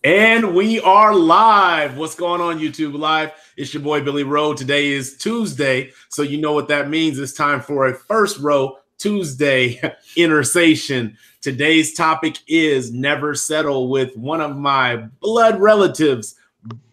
And we are live. What's going on, YouTube Live? It's your boy, Billy Rowe. Today is Tuesday, so you know what that means. It's time for a First Row Tuesday Intersation. Today's topic is Never Settle with one of my blood relatives,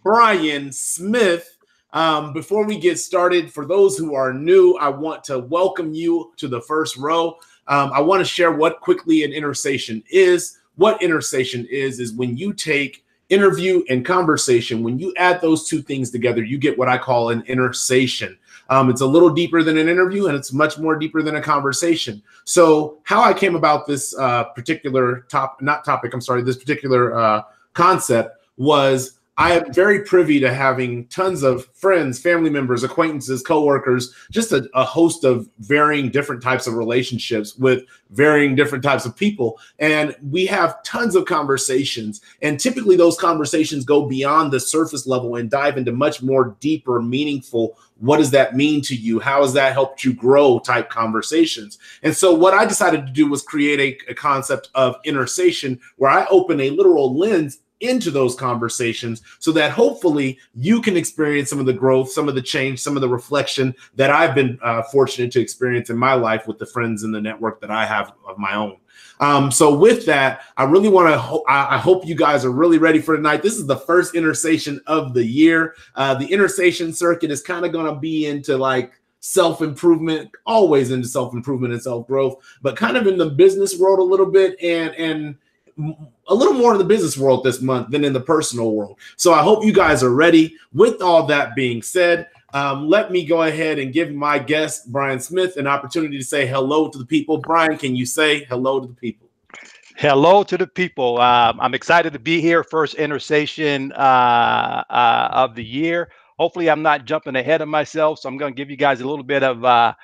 Bryan Smith. Before we get started, for those who are new, I want to welcome you to the First Row. I want to share what quickly an Intersation is. What Intersation is when you take interview and conversation, when you add those two things together, you get what I call an Intersation. It's a little deeper than an interview, and it's much more deeper than a conversation. So how I came about this particular this particular concept was I am very privy to having tons of friends, family members, acquaintances, coworkers, just a host of varying different types of relationships with varying different types of people. And we have tons of conversations. And typically those conversations go beyond the surface level and dive into much more deeper, meaningful, what does that mean to you? How has that helped you grow type conversations? And so what I decided to do was create a concept of Intersation where I open a literal lens into those conversations so that hopefully you can experience some of the growth, some of the change, some of the reflection that I've been fortunate to experience in my life with the friends in the network that I have of my own. So with that, I really want to, I hope you guys are really ready for tonight. This is the first Intersation of the year. The Intersation circuit is kind of going to be into like self-improvement, always into self-improvement and self-growth, but kind of in the business world a little bit and a little more in the business world this month than in the personal world. So I hope you guys are ready. With all that being said, let me go ahead and give my guest, Bryan Smith, an opportunity to say hello to the people. Bryan, can you say hello to the people? Hello to the people. I'm excited to be here. First Intersation of the year. Hopefully, I'm not jumping ahead of myself. So I'm going to give you guys a little bit of a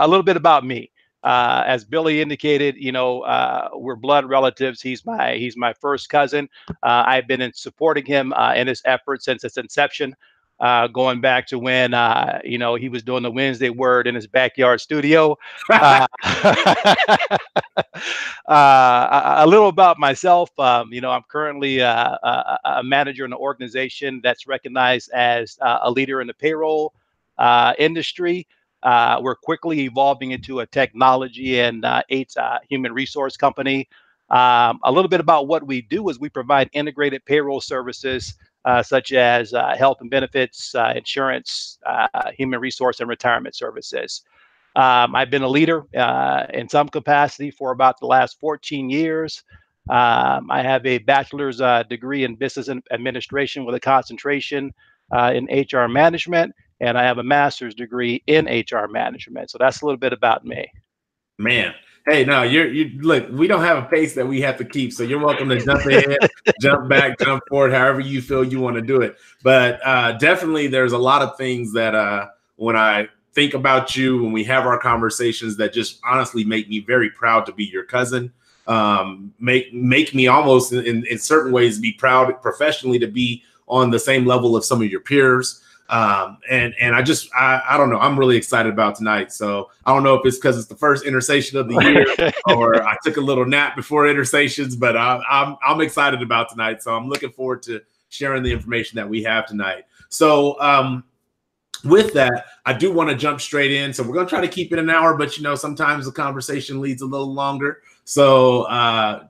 little bit about me. As Billy indicated, we're blood relatives. He's my first cousin. I've been supporting him in his efforts since its inception. Going back to when he was doing the Wednesday Word in his backyard studio. A little about myself. I'm currently a manager in an organization that's recognized as a leader in the payroll industry. We're quickly evolving into a technology and human resource company. A little bit about what we do is we provide integrated payroll services such as health and benefits, insurance, human resource, and retirement services. I've been a leader in some capacity for about the last 14 years. I have a bachelor's degree in business administration with a concentration in HR management, and I have a master's degree in HR management. So that's a little bit about me. Man. Hey, no, you look, we don't have a pace that we have to keep. So you're welcome to jump ahead, jump back, jump forward, however you feel you want to do it. But definitely there's a lot of things that when I think about you, when we have our conversations, that just honestly make me very proud to be your cousin. Make me almost in certain ways be proud professionally to be on the same level of some of your peers. And I don't know, I'm really excited about tonight. So I don't know if it's because it's the first Intersation of the year or I took a little nap before Intersations, but I'm excited about tonight. So I'm looking forward to sharing the information that we have tonight. So with that, I do want to jump straight in. So we're going to try to keep it an hour, but sometimes the conversation leads a little longer. So I'm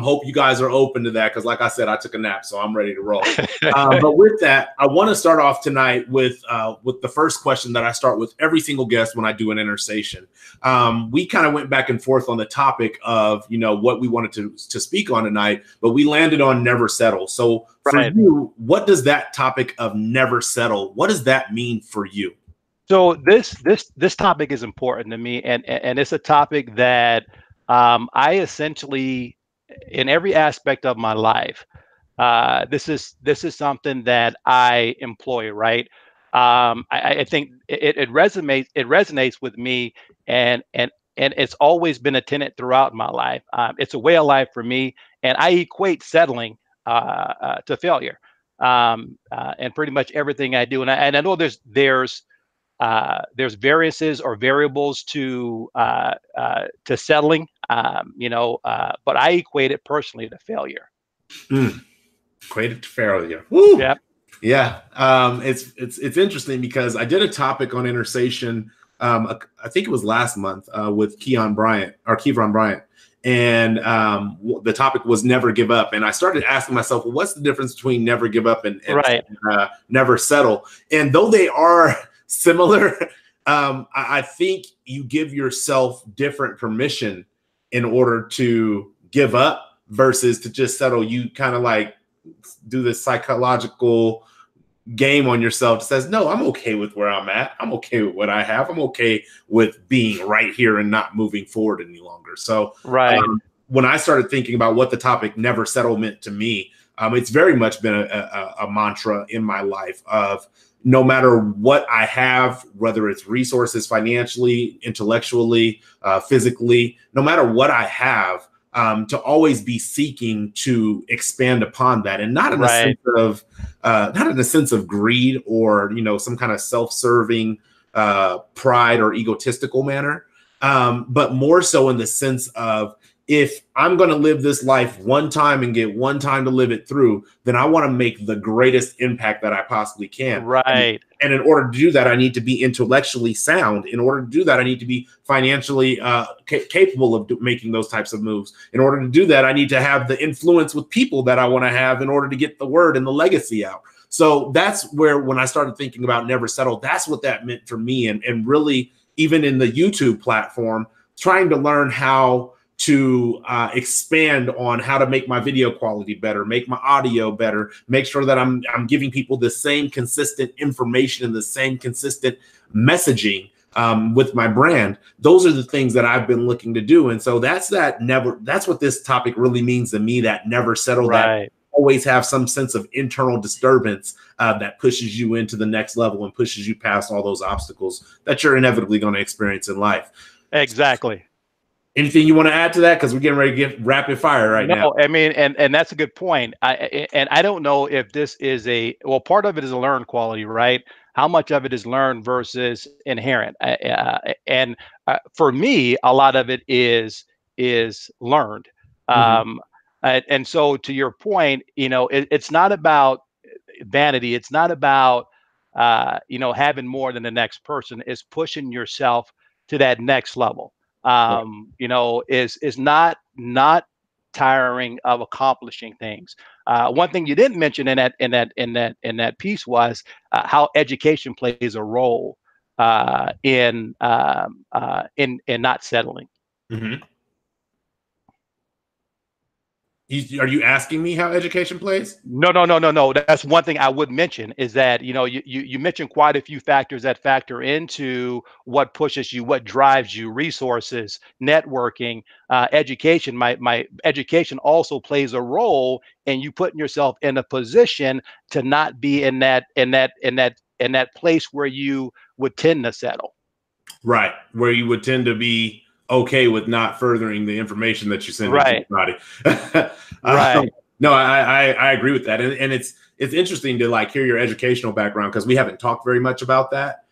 hope you guys are open to that because, like I said, I took a nap, so I'm ready to roll. But with that, I want to start off tonight with the first question that I start with every single guest when I do an Intersation. We kind of went back and forth on the topic of what we wanted to speak on tonight, but we landed on never settle. So for you, what does that topic of never settle? What does that mean for you? So this topic is important to me, and it's a topic that I essentially, in every aspect of my life, this is something that I employ. Right? I think it resonates with me, and it's always been a tenet throughout my life. It's a way of life for me, and I equate settling to failure, and pretty much everything I do. And I know there's variances or variables to settling, but I equate it personally to failure. Equated to failure. Woo! Yep. Yeah. It's interesting because I did a topic on Intersation. I think it was last month with Kevon Bryant. And the topic was never give up. And I started asking myself, well, what's the difference between never give up and Right. Never settle? And though they are similar, I think you give yourself different permission in order to give up versus to just settle. You kind of like do this psychological game on yourself that says, no, I'm okay with where I'm at. I'm okay with what I have. I'm okay with being right here and not moving forward any longer. So right. When I started thinking about what the topic never settle meant to me, it's very much been a mantra in my life of no matter what I have, whether it's resources, financially, intellectually, physically, no matter what I have, to always be seeking to expand upon that, and not in a sense of not in a sense of greed or some kind of self-serving pride or egotistical manner, but more so in the sense of, if I'm going to live this life one time and get one time to live it through, then I want to make the greatest impact that I possibly can. Right. And in order to do that, I need to be intellectually sound. In order to do that, I need to be financially capable of making those types of moves. In order to do that, I need to have the influence with people that I want to have in order to get the word and the legacy out. So that's where, when I started thinking about never settle, that's what that meant for me. And really, even in the YouTube platform, trying to learn how to expand on how to make my video quality better, make my audio better, make sure that I'm giving people the same consistent information and the same consistent messaging with my brand. Those are the things that I've been looking to do. And so that's what this topic really means to me, that never settle, that always have some sense of internal disturbance that pushes you into the next level and pushes you past all those obstacles that you're inevitably going to experience in life. Exactly. Anything you want to add to that? Because we're getting ready to get rapid fire right now. No, I mean, and that's a good point. I don't know if this is part of it is a learned quality, right? How much of it is learned versus inherent? For me, a lot of it is learned. And so, to your point, it's not about vanity. It's not about having more than the next person. It's pushing yourself to that next level. Is not tiring of accomplishing things. One thing you didn't mention in that piece was how education plays a role in not settling. Are you asking me how education plays? No. That's one thing I would mention, is that you mentioned quite a few factors that factor into what pushes you, what drives you: resources, networking, education. My education also plays a role in you putting yourself in a position to not be in that place where you would tend to settle. Right, where you would tend to be okay with not furthering the information that you send to somebody. No, I agree with that, and it's interesting to like hear your educational background, because we haven't talked very much about that.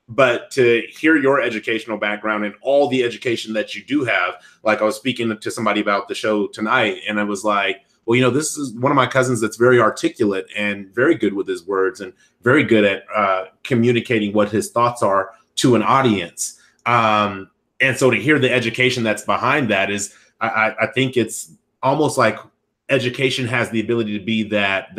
But to hear your educational background and all the education that you do have, like I was speaking to somebody about the show tonight, and I was like, well, this is one of my cousins that's very articulate and very good with his words and very good at communicating what his thoughts are to an audience. And so to hear the education that's behind that is, I think it's almost like education has the ability to be that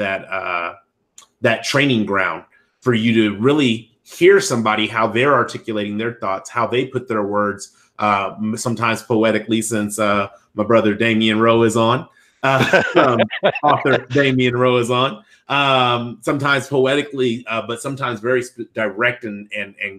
training ground for you to really hear somebody, how they're articulating their thoughts, how they put their words, sometimes poetically, since my brother Damian Rowe is on, author Damian Rowe is on, sometimes poetically, but sometimes very direct and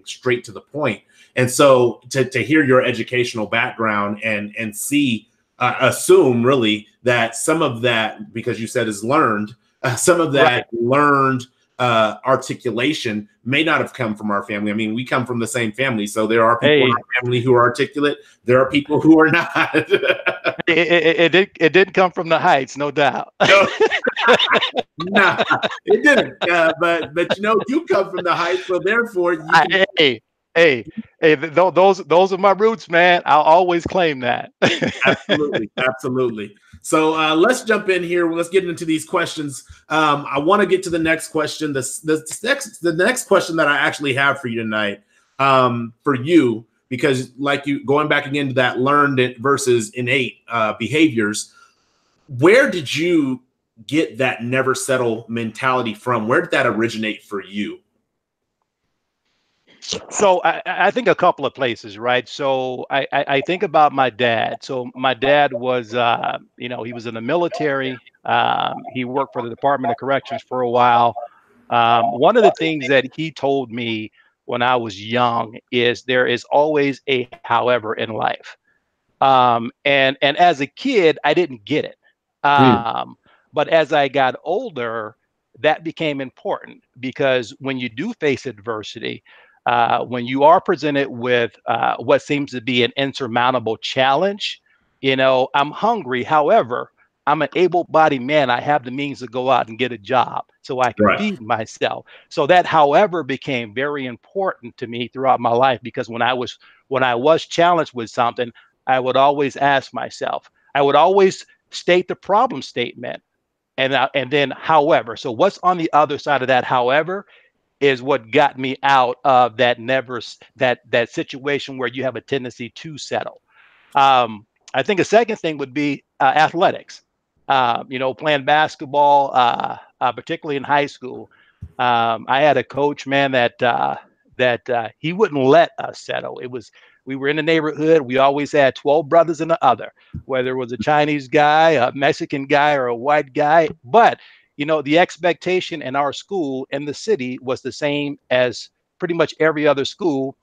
straight to the point. And so to hear your educational background and see, assume really that some of that, because you said is learned, some of that learned articulation may not have come from our family. I mean, we come from the same family, so there are people in our family who are articulate. There are people who are not. It didn't come from the heights, no doubt. Nah, it didn't. But you come from the heights, so therefore you can Hey, hey, those are my roots, man. I'll always claim that. Absolutely, absolutely. So let's jump in here. Let's get into these questions. I want to get to the next question. The next question that I actually have for you tonight, for you, because like you going back again to that learned versus innate behaviors. Where did you get that never settle mentality from? Where did that originate for you? So I think a couple of places, right? So I think about my dad. So my dad was, he was in the military. He worked for the Department of Corrections for a while. One of the things that he told me when I was young is there is always a however in life. And as a kid, I didn't get it. Mm, But as I got older, that became important because when you do face adversity, when you are presented with what seems to be an insurmountable challenge, I'm hungry. However, I'm an able-bodied man. I have the means to go out and get a job so I can right. feed myself. So that, however, became very important to me throughout my life because when I was challenged with something, I would always ask myself, I would always state the problem statement and then however. So what's on the other side of that however is what got me out of that situation where you have a tendency to settle. I think a second thing would be athletics. Playing basketball, particularly in high school. I had a coach, man, that he wouldn't let us settle. We were in the neighborhood. We always had 12 brothers and the other, whether it was a Chinese guy, a Mexican guy, or a white guy. But the expectation in our school in the city was the same as pretty much every other school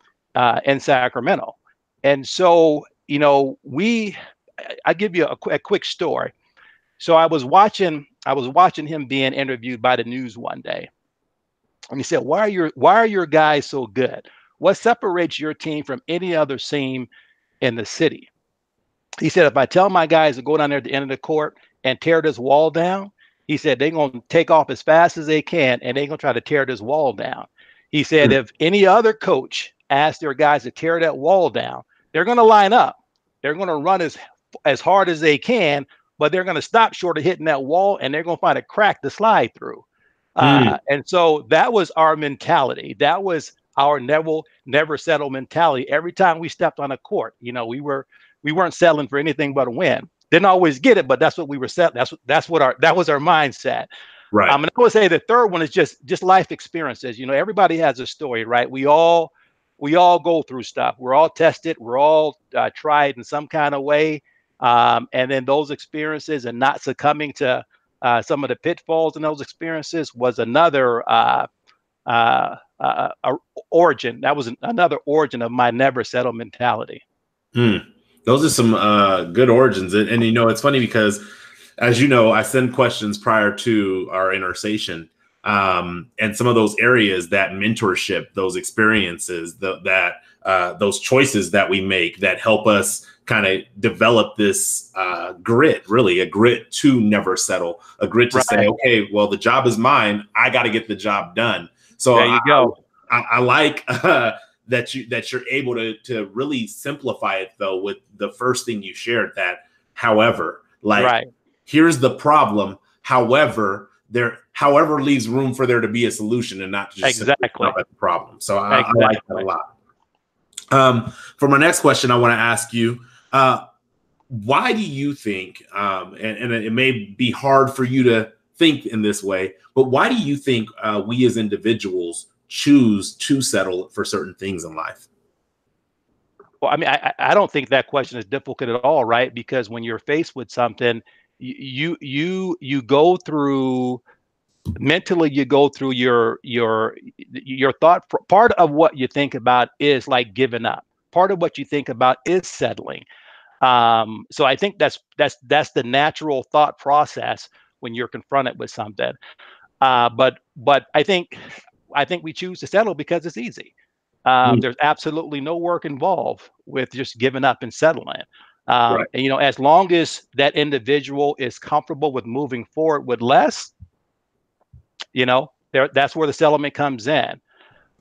in Sacramento. And so, I give you a quick story. So I was watching him being interviewed by the news one day, and he said, "Why are your guys so good? What separates your team from any other team in the city?" He said, "If I tell my guys to go down there at the end of the court and tear this wall down," he said, "they're going to take off as fast as they can and they're going to try to tear this wall down." He said, Mm, "If any other coach asked their guys to tear that wall down, they're going to line up. They're going to run as hard as they can, but they're going to stop short of hitting that wall and they're going to find a crack to slide through." mm, And so that was our mentality. That was our never settle mentality. Every time we stepped on a court, we weren't settling for anything but a win. Didn't always get it, but that's what we were set. That was our mindset. right. And I would say the third one is just life experiences. Everybody has a story, right? We all go through stuff. We're all tested. We're all tried in some kind of way. And then those experiences and not succumbing to some of the pitfalls in those experiences was another origin. That was another origin of my never settle mentality. Mm. Those are some good origins. And it's funny because, as you know, I send questions prior to our intersation. And some of those areas, that mentorship, those experiences, those choices that we make that help us kind of develop this grit, really a grit to never settle, a grit to say, Right. okay, well, the job is mine. I got to get the job done. So There you go. I like that you're able to really simplify it though with the first thing you shared, that however, like, Right. here's the problem, however leaves room for there to be a solution and not just simply Exactly. stop at the problem. So I like that a Exactly. lot. For my next question, I want to ask you, why do you think, and it may be hard for you to think in this way, but why do you think we as individuals choose to settle for certain things in life? Well, I mean, I don't think that question is difficult at all, right? Because when you're faced with something, you go through mentally, you go through your thought. Part of what you think about is like giving up. Part of what you think about is settling. So I think that's the natural thought process when you're confronted with something. But I think we choose to settle because it's easy. Mm, There's absolutely no work involved with just giving up and settling. right. And as long as that individual is comfortable with moving forward with less, that's where the settlement comes in.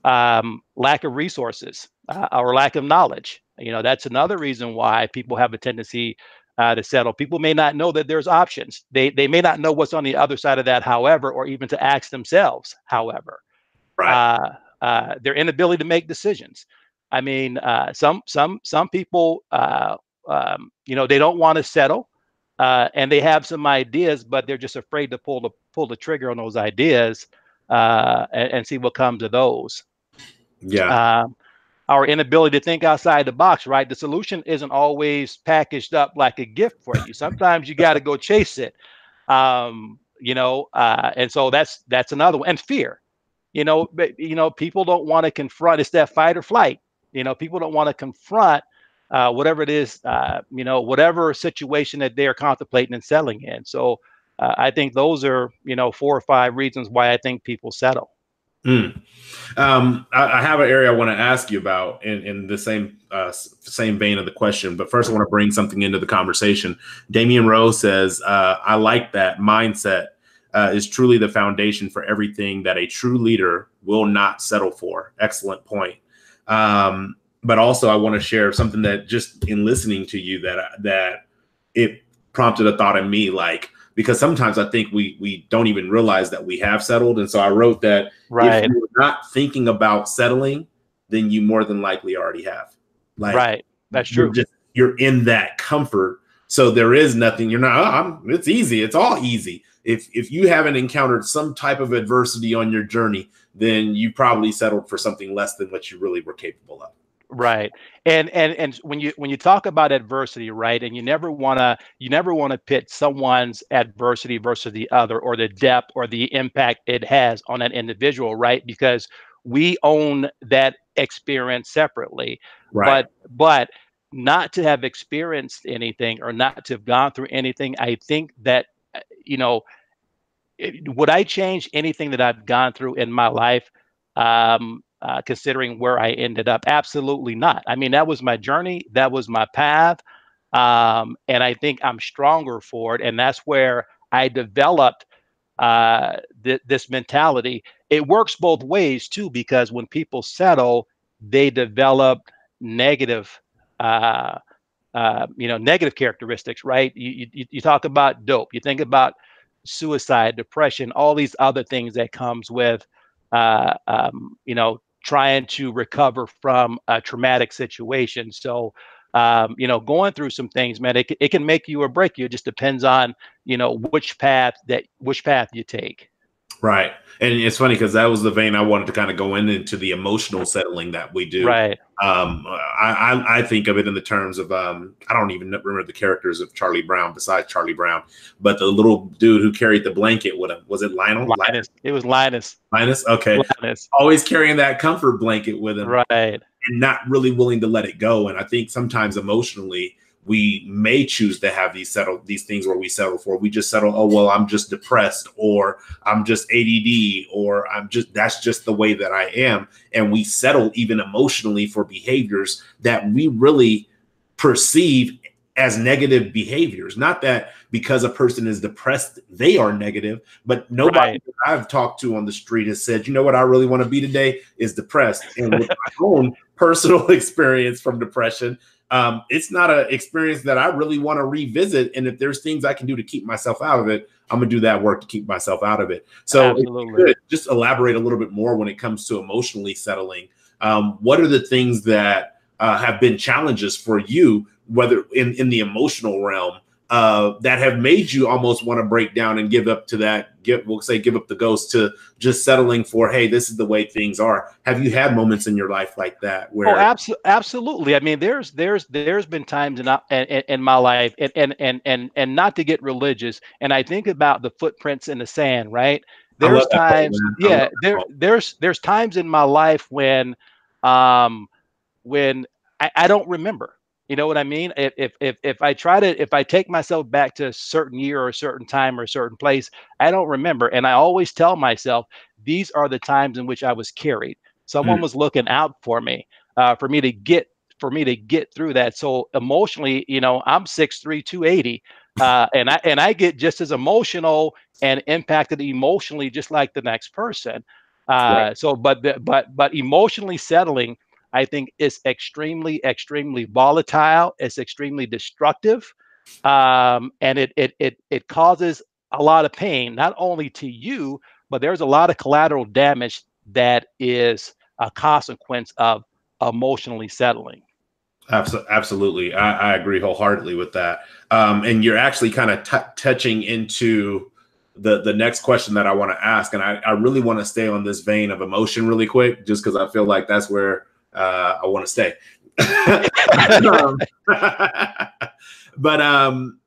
Lack of resources. or lack of knowledge. That's another reason why people have a tendency to settle. People may not know that there's options. They may not know what's on the other side of that, however, or even to ask themselves, however. Right. uh, their inability to make decisions. I mean, some people, they don't want to settle, and they have some ideas, but they're just afraid to pull the trigger on those ideas, and see what comes of those. Yeah. Um, our inability to think outside the box, right? The solution isn't always packaged up like a gift for you. Sometimes you got to go chase it. And so that's another one. And fear. But people don't want to confront. It's that fight or flight. People don't want to confront whatever it is, whatever situation that they're contemplating and settling in. So I think those are 4 or 5 reasons why I think people settle. Mm. I have an area I want to ask you about in the same vein of the question, but first I want to bring something into the conversation. Damian Rose says, "I like that mindset is truly the foundation for everything that a true leader will not settle for." Excellent point. But also, I want to share something that just in listening to you that it prompted a thought in me, like, because sometimes I think we don't even realize that we have settled. And so I wrote that if Right. you're not thinking about settling, then you more than likely already have. Like, Right. That's true. You're in that comfort. So there is nothing. You're not. It's easy. It's all easy. If you haven't encountered some type of adversity on your journey, then you probably settled for something less than what you really were capable of. Right. And when you talk about adversity, right, and you never wanna pit someone's adversity versus the other, or the depth or the impact it has on an individual, right? Because we own that experience separately. Right. But not to have experienced anything, or not to have gone through anything, I think that, you know, would I change anything that I've gone through in my life, considering where I ended up? Absolutely not. I mean, that was my journey, that was my path, and I think I'm stronger for it. And that's where I developed this mentality. It works both ways too, because when people settle, they develop negative. Negative characteristics, right? You talk about dope, you think about suicide, depression, all these other things that comes with, trying to recover from a traumatic situation. So, going through some things, man, it can make you or break you. It just depends on, which path you take. Right. And it's funny because that was the vein I wanted to kind of go into the emotional settling that we do. Right. I think of it in the terms of I don't even remember the characters of Charlie Brown besides Charlie Brown, but the little dude who carried the blanket with him, was it Lionel? Linus. It was Linus. Linus. Okay. Linus. Always carrying that comfort blanket with him, Right. and not really willing to let it go. And I think sometimes emotionally we may choose to have these things where we settle for. We just settle, oh well, I'm just depressed, or I'm just ADD, or that's just the way that I am. And we settle even emotionally for behaviors that we really perceive as negative behaviors. Not that because a person is depressed, they are negative, but nobody that I've talked to on the street has said, you know what I really want to be today is depressed. And with my own personal experience from depression, it's not an experience that I really want to revisit. And if there's things I can do to keep myself out of it, I'm going to do that work to keep myself out of it. So if you could just elaborate a little bit more when it comes to emotionally settling. What are the things that have been challenges for you, whether in the emotional realm, that have made you almost want to break down and give up to that, give up the ghost to just settling for, hey, this is the way things are? Have you had moments in your life like that where? Oh, absolutely. I mean, there's been times in my life, and not to get religious, and I think about the footprints in the sand, right? There's times, yeah, there's times in my life um, when I don't remember. You know what I mean? If I take myself back to a certain year or a certain time or a certain place, I don't remember. And I always tell myself these are the times in which I was carried. Someone was looking out for me to get through that. So emotionally, I'm 6'3", 280. And I get just as emotional and impacted emotionally just like the next person. Right. But emotionally settling, I think it's extremely, extremely volatile. It's extremely destructive, and it causes a lot of pain, not only to you, but there's a lot of collateral damage that is a consequence of emotionally settling. Absolutely. I agree wholeheartedly with that. And you're actually kind of touching into the next question that I want to ask. And I really want to stay on this vein of emotion really quick, just because I feel like that's where I want to stay. um, but I'm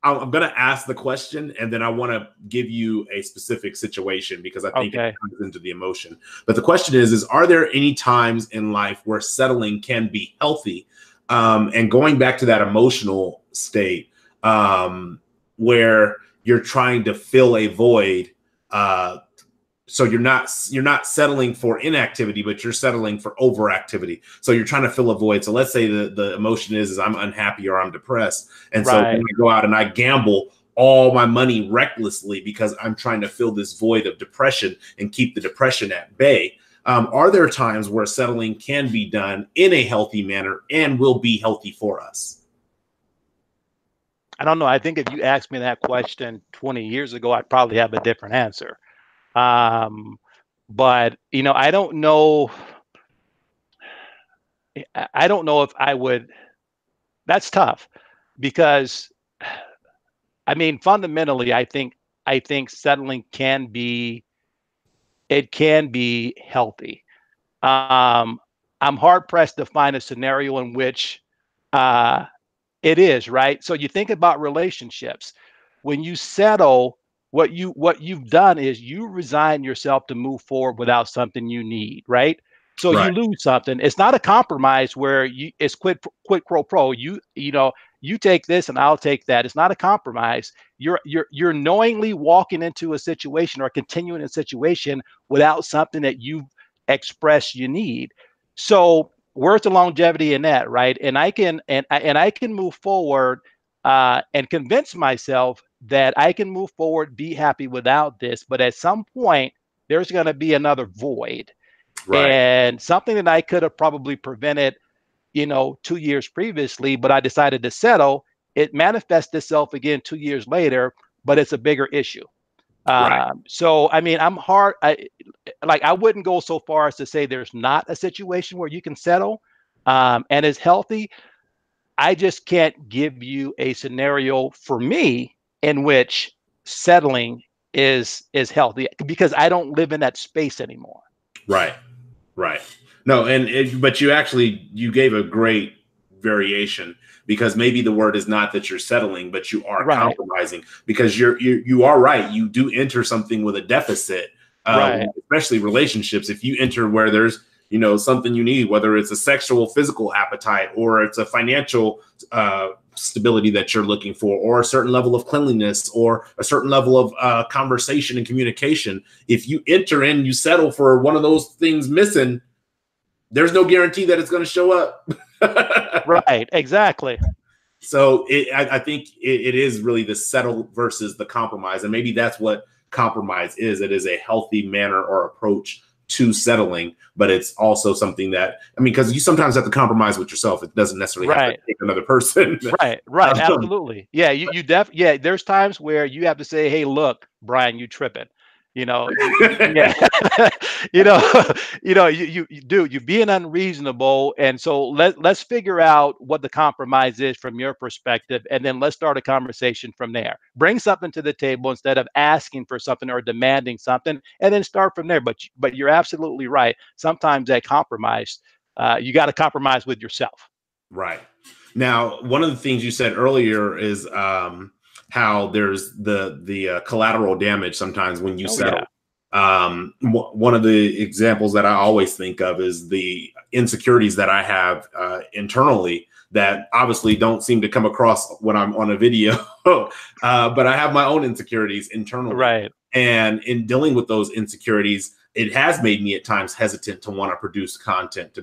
going to ask the question, and then I want to give you a specific situation because I think it comes into the emotion. But the question is are there any times in life where settling can be healthy? And going back to that emotional state, where you're trying to fill a void, so you're not settling for inactivity, but you're settling for overactivity. So you're trying to fill a void. So let's say the emotion is I'm unhappy or I'm depressed. And so when I go out and I gamble all my money recklessly because I'm trying to fill this void of depression and keep the depression at bay. Are there times where settling can be done in a healthy manner and will be healthy for us? I don't know. I think if you asked me that question 20 years ago, I'd probably have a different answer. But I don't know. I don't know if I would. That's tough because, I mean, fundamentally, I think settling can be healthy. I'm hard pressed to find a scenario in which it is, right. So you think about relationships. When you settle, what you've done is you resign yourself to move forward without something you need, right? So you lose something. It's not a compromise where it's quid pro quo. You take this and I'll take that. It's not a compromise. You're knowingly walking into a situation or continuing a situation without something that you've expressed you need. So where's the longevity in that, right? And I can move forward and convince myself that I can move forward, be happy without this. But at some point, there's going to be another void, and something that I could have probably prevented, 2 years previously, but I decided to settle. It manifests itself again 2 years later, but it's a bigger issue. So, I mean, I wouldn't go so far as to say there's not a situation where you can settle and is healthy. I just can't give you a scenario for me in which settling is healthy because I don't live in that space anymore. Right. No, but you gave a great variation, because maybe the word is not that you're settling, but you are compromising, because you are right. You do enter something with a deficit, especially relationships. If you enter where there's something you need, whether it's a sexual, physical appetite, or it's a financial stability that you're looking for, or a certain level of cleanliness, or a certain level of conversation and communication. If you enter in, you settle for one of those things missing, there's no guarantee that it's going to show up. Right, exactly. So I think it is really the settle versus the compromise. And maybe that's what compromise is. It is a healthy manner or approach to settling, but it's also something that, because you sometimes have to compromise with yourself. It doesn't necessarily have to take another person. Right. Absolutely. Yeah. There's times where you have to say, hey, look, Bryan, you tripping. Yeah. You're being unreasonable. And so let's figure out what the compromise is from your perspective. And then let's start a conversation from there. Bring something to the table instead of asking for something or demanding something, and then start from there. But you're absolutely right. Sometimes that compromise, you got to compromise with yourself. Right. Now, one of the things you said earlier is how there's the collateral damage sometimes when you settle. One of the examples that I always think of is the insecurities that I have internally that obviously don't seem to come across when I'm on a video, but I have my own insecurities internally. Right. And in dealing with those insecurities, it has made me at times hesitant to want to produce content, to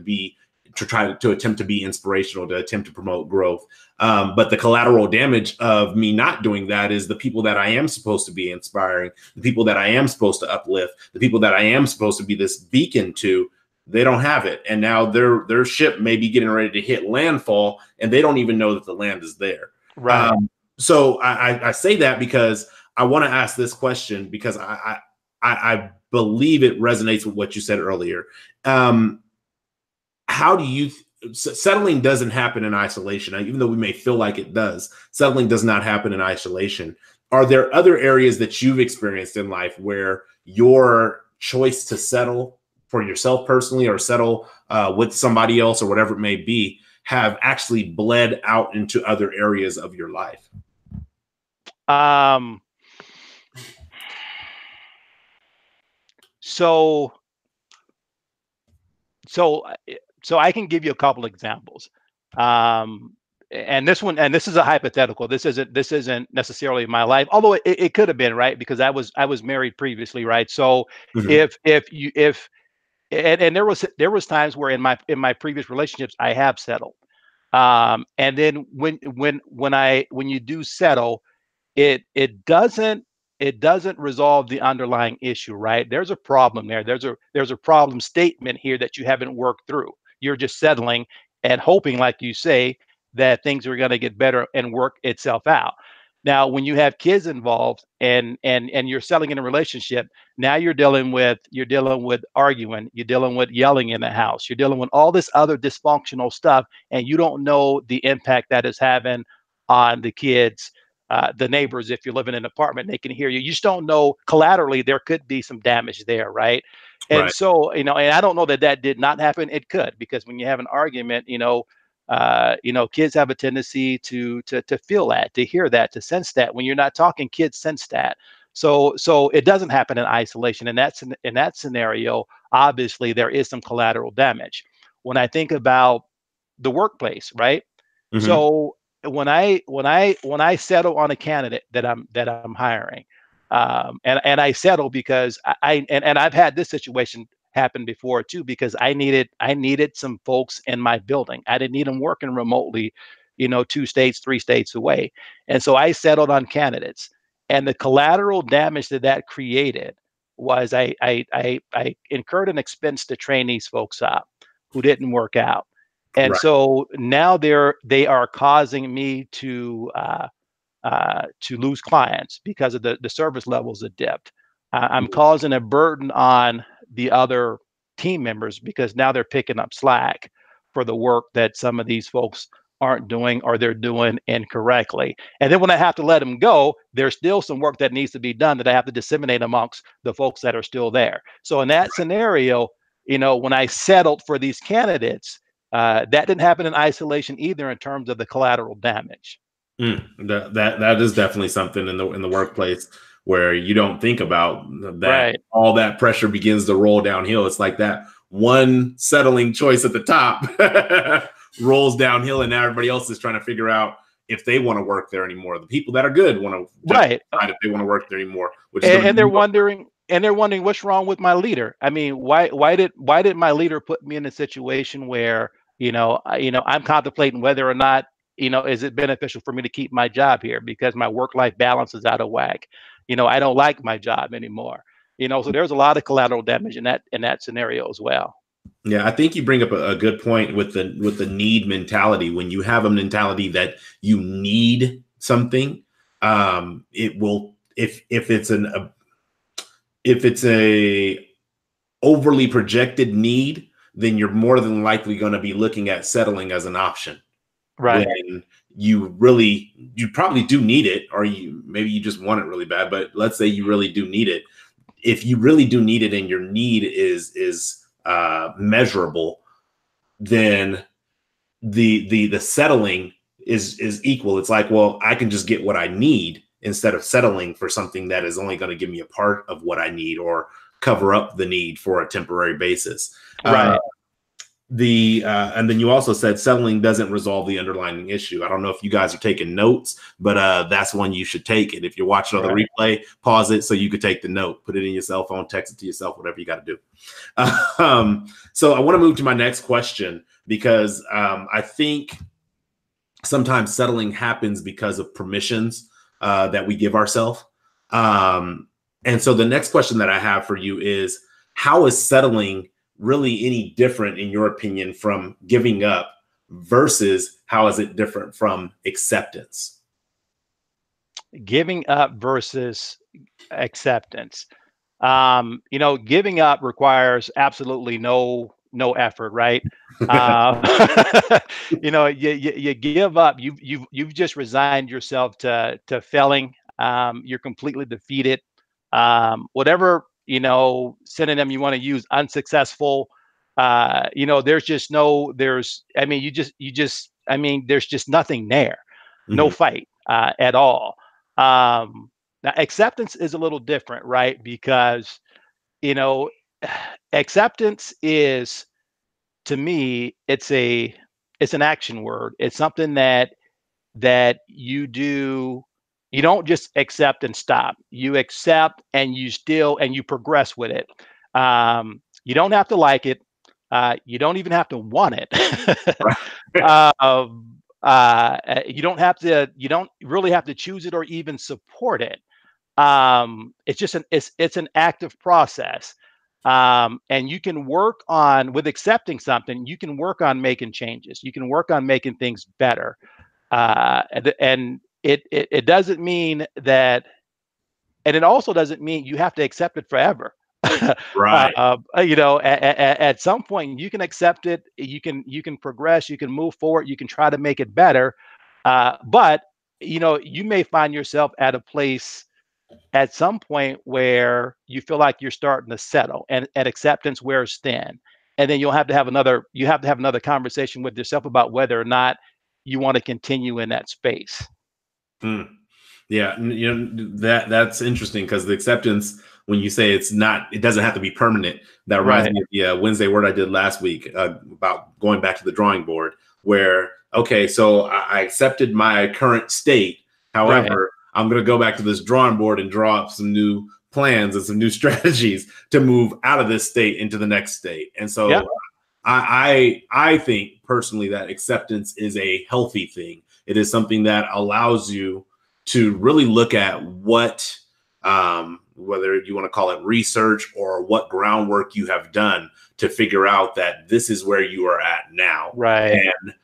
try to attempt to be inspirational, to attempt to promote growth. But the collateral damage of me not doing that is the people that I am supposed to be inspiring, the people that I am supposed to uplift, the people that I am supposed to be this beacon to, they don't have it. And now their ship may be getting ready to hit landfall, and they don't even know that the land is there. Right. So I say that because I want to ask this question, because I believe it resonates with what you said earlier. How do you settling doesn't happen in isolation, even though we may feel like it does. Settling does not happen in isolation. Are there other areas that you've experienced in life where your choice to settle for yourself personally, or settle with somebody else, or whatever it may be, have actually bled out into other areas of your life? So I can give you a couple examples. And this is a hypothetical. This isn't necessarily my life, although it could have been, right? Because I was married previously, right? So Mm-hmm. and there was times where in my previous relationships I have settled. And then when you do settle, it doesn't resolve the underlying issue, right? There's a problem there. There's a problem statement here that you haven't worked through. You're just settling and hoping, like you say, that things are going to get better and work itself out. Now, when you have kids involved and you're settling in a relationship, now you're dealing with arguing, you're dealing with yelling in the house, you're dealing with all this other dysfunctional stuff, and you don't know the impact that is having on the kids, the neighbors. If you're living in an apartment, they can hear you. You just don't know collaterally there could be some damage there, right? And Right. so, and I don't know that did not happen. It could, because when you have an argument, kids have a tendency to feel that, to hear that, to sense that. When you're not talking, kids sense that. So it doesn't happen in isolation. And in that scenario, obviously there is some collateral damage. When I think about the workplace, right? Mm-hmm. So when I settle on a candidate that I'm hiring, and I settle because and I've had this situation happen before too, because I needed some folks in my building. I didn't need them working remotely, 2 states, 3 states away, and so I settled on candidates. And the collateral damage that created was I incurred an expense to train these folks up who didn't work out. And Right. so now they are causing me to lose clients because of the service levels that dipped. I'm causing a burden on the other team members because now they're picking up slack for the work that some of these folks aren't doing, or they're doing incorrectly. And then when I have to let them go, there's still some work that needs to be done that I have to disseminate amongst the folks that are still there. So in that scenario, when I settled for these candidates, that didn't happen in isolation either in terms of the collateral damage. That is definitely something in the workplace where you don't think about that. Right. All that pressure begins to roll downhill. It's like that one settling choice at the top rolls downhill, and now everybody else is trying to figure out if they want to work there anymore. The people that are good want to Right. decide if they want to work there anymore, which is And they're wondering what's wrong with my leader. I mean, why did my leader put me in a situation where I'm contemplating whether or not is it beneficial for me to keep my job here because my work life balance is out of whack. I don't like my job anymore. So there's a lot of collateral damage in that scenario as well. Yeah, I think you bring up a good point with the need mentality. When you have a mentality that you need something, it will if it's a overly projected need, then you're more than likely going to be looking at settling as an option. Right. When you probably do need it, or maybe you just want it really bad. But let's say you really do need it. If you really do need it and your need is measurable, then the settling is equal. It's like, well, I can just get what I need instead of settling for something that is only going to give me a part of what I need or cover up the need for a temporary basis. Right. And then you also said settling doesn't resolve the underlying issue. I don't know if you guys are taking notes, but that's one you should take. And if you're watching on the replay, pause it so you could take the note, put it in your cell phone, text it to yourself, whatever you got to do. So I want to move to my next question, because I think sometimes settling happens because of permissions that we give ourselves. And so the next question that I have for you is, how is settling really any different, in your opinion, from giving up versus how is it different from acceptance? Giving up versus acceptance. You know, giving up requires absolutely no effort, right? Uh, you know, you give up. You've just resigned yourself to failing. You're completely defeated. Whatever synonym you want to use, unsuccessful. You know, there's just no. There's. I mean, you just. I mean, there's just nothing there. No Mhm. fight at all. Now, acceptance is a little different, right? Because, you know, acceptance is, to me, it's an action word. It's something that you do. You don't just accept and stop. You accept and you progress with it. You don't have to like it. You don't even have to want it. Right. You don't have to. You don't really have to choose it or even support it. It's just it's an active process. And you can work on, with accepting something, you can work on making changes, you can work on making things better. And it doesn't mean that, and it also doesn't mean you have to accept it forever. Right. At some point you can accept it, you can progress, you can move forward, you can try to make it better. But you may find yourself at a place at some point where you feel like you're starting to settle and acceptance wears thin. And then you have to have another conversation with yourself about whether or not you want to continue in that space. Hmm. Yeah, that's interesting because the acceptance, when you say it doesn't have to be permanent. That reminds Right. me of the Wednesday word I did last week about going back to the drawing board. Where okay, so I accepted my current state. Right. However, I'm going to go back to this drawing board and draw up some new plans and some new strategies to move out of this state into the next state. And Yep. so I think personally that acceptance is a healthy thing. It is something that allows you to really look at what, whether you want to call it research or what groundwork you have done to figure out that this is where you are at now. Right. And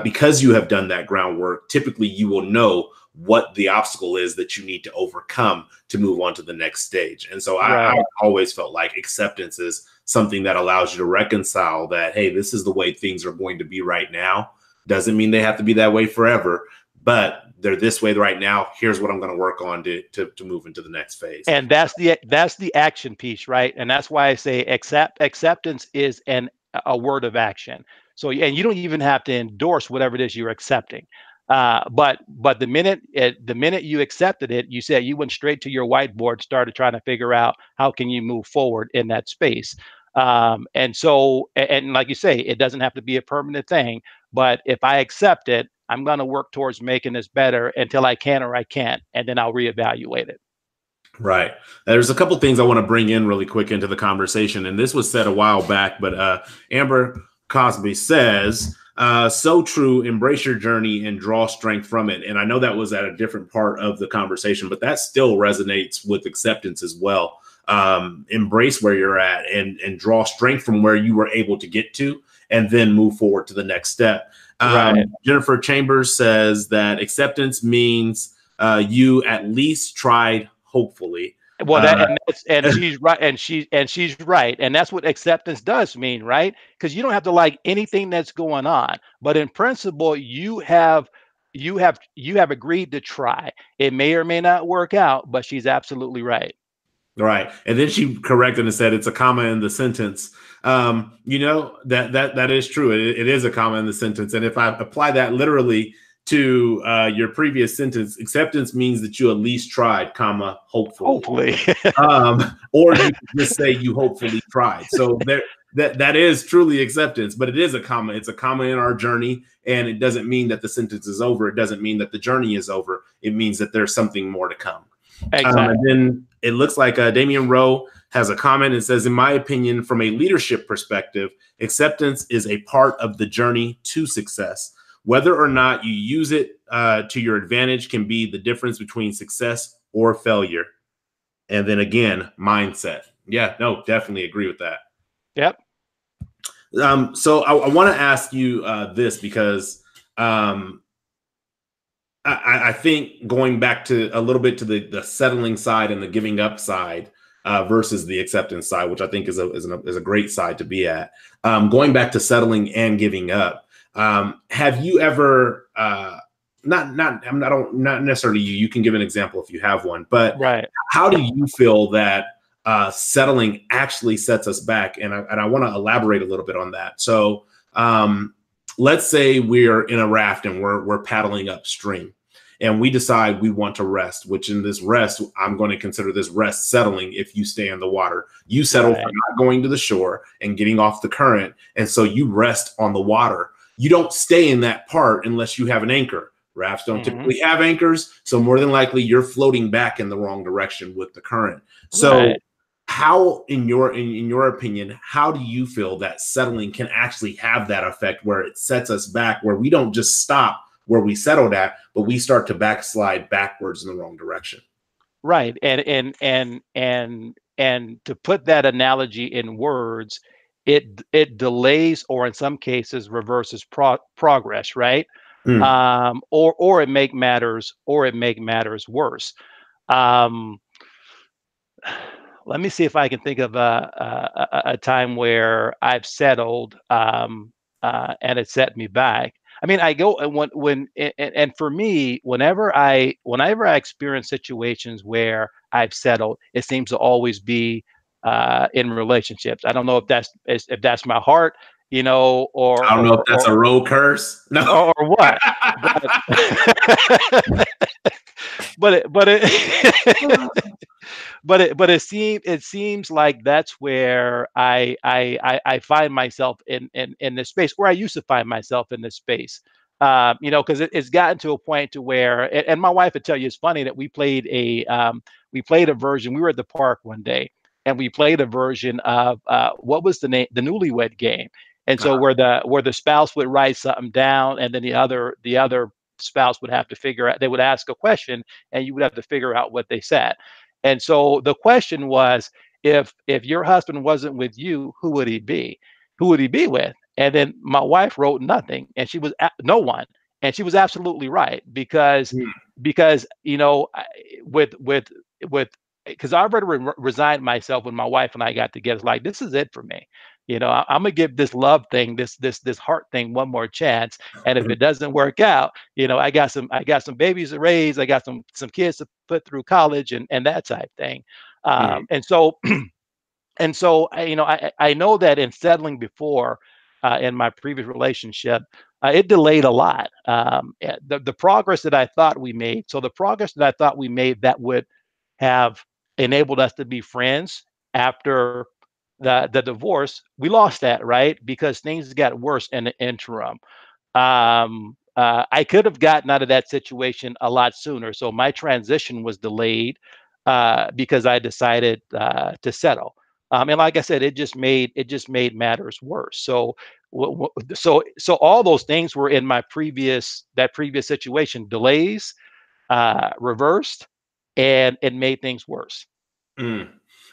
because you have done that groundwork, typically you will know what the obstacle is that you need to overcome to move on to the next stage. And so I Right. always felt like acceptance is something that allows you to reconcile that, hey, this is the way things are going to be right now. Doesn't mean they have to be that way forever, but they're this way right now. Here's what I'm going to work on to move into the next phase. And that's the action piece, right? And that's why I say acceptance is a word of action. So, and you don't even have to endorse whatever it is you're accepting. But the minute you accepted it, you said you went straight to your whiteboard, started trying to figure out how can you move forward in that space. And like you say, it doesn't have to be a permanent thing. But if I accept it, I'm going to work towards making this better until I can or I can't, and then I'll reevaluate it. Right. There's a couple things I want to bring in really quick into the conversation. And this was said a while back, but Amber Cosby says, so true, embrace your journey and draw strength from it. And I know that was at a different part of the conversation, but that still resonates with acceptance as well. Embrace where you're at and draw strength from where you were able to get to, and then move forward to the next step. Right. Jennifer Chambers says that acceptance means you at least tried, hopefully. Well, and she's right, and she's right, and that's what acceptance does mean, right? Because you don't have to like anything that's going on, but in principle, you have agreed to try. It may or may not work out, but she's absolutely right. Right. And then she corrected and said it's a comma in the sentence. That is true. It is a comma in the sentence. And if I apply that literally to your previous sentence, acceptance means that you at least tried, comma, hopefully. Hopefully. Or you could just say you hopefully tried. So that is truly acceptance, but it is a comma. It's a comma in our journey, and it doesn't mean that the sentence is over. It doesn't mean that the journey is over. It means that there's something more to come. Exactly. And then it looks like Damian Rowe has a comment and says, in my opinion, from a leadership perspective, acceptance is a part of the journey to success. Whether or not you use it to your advantage can be the difference between success or failure. And then again, mindset. Yeah, no, definitely agree with that. Yep. So I want to ask you this because I think going back to a little bit to the settling side and the giving up side versus the acceptance side, which I think is a great side to be at. Going back to settling and giving up, have you ever not necessarily you? You can give an example if you have one, but Right. how do you feel that settling actually sets us back? And I want to elaborate a little bit on that. So let's say we're in a raft and we're paddling upstream and we decide we want to rest, which in this rest, I'm going to consider this rest settling. If you stay in the water, you settle for not going to the shore and getting off the current. And so you rest on the water. You don't stay in that part unless you have an anchor. Rafts don't typically have anchors. So more than likely you're floating back in the wrong direction with the current. So how, in your opinion, how do you feel that settling can actually have that effect where it sets us back, where we don't just stop where we settled at, but we start to backslide backwards in the wrong direction? Right. And to put that analogy in words, it delays or in some cases reverses progress, right? Or it make matters worse. Let me see if I can think of a time where I've settled and it set me back. I mean, I go and and for me, whenever I experience situations where I've settled, it seems to always be in relationships. I don't know if that's my heart, you know, I don't know if that's a road curse. No, or what, but but it seems like that's where I find myself in this space, where I used to find myself in this space. You know, because it's gotten to a point to where, and my wife would tell you, it's funny that we played a version. We were at the park one day, and we played a version of what was the name, the Newlywed Game. And so where the spouse would write something down, and then the other spouse would have to figure out. They would ask a question, and you would have to figure out what they said. And so the question was, if your husband wasn't with you, who would he be? Who would he be with? And then my wife wrote nothing, and she was no one, and she was absolutely right, because you know, with because I already resigned myself when my wife and I got together. It's like, this is it for me. You know, I'm gonna give this love thing, this heart thing, one more chance. And if it doesn't work out, you know, I got some babies to raise. I got some kids to put through college and that type thing. And so you know, I know that in settling before, in my previous relationship, it delayed a lot. The progress that I thought we made. So the progress that I thought we made that would have enabled us to be friends after the divorce, we lost that, right? Because things got worse in the interim. I could have gotten out of that situation a lot sooner. So my transition was delayed because I decided to settle. And like I said, it just made matters worse. So so all those things were in my previous situation. Delays, reversed, and it made things worse. Mm.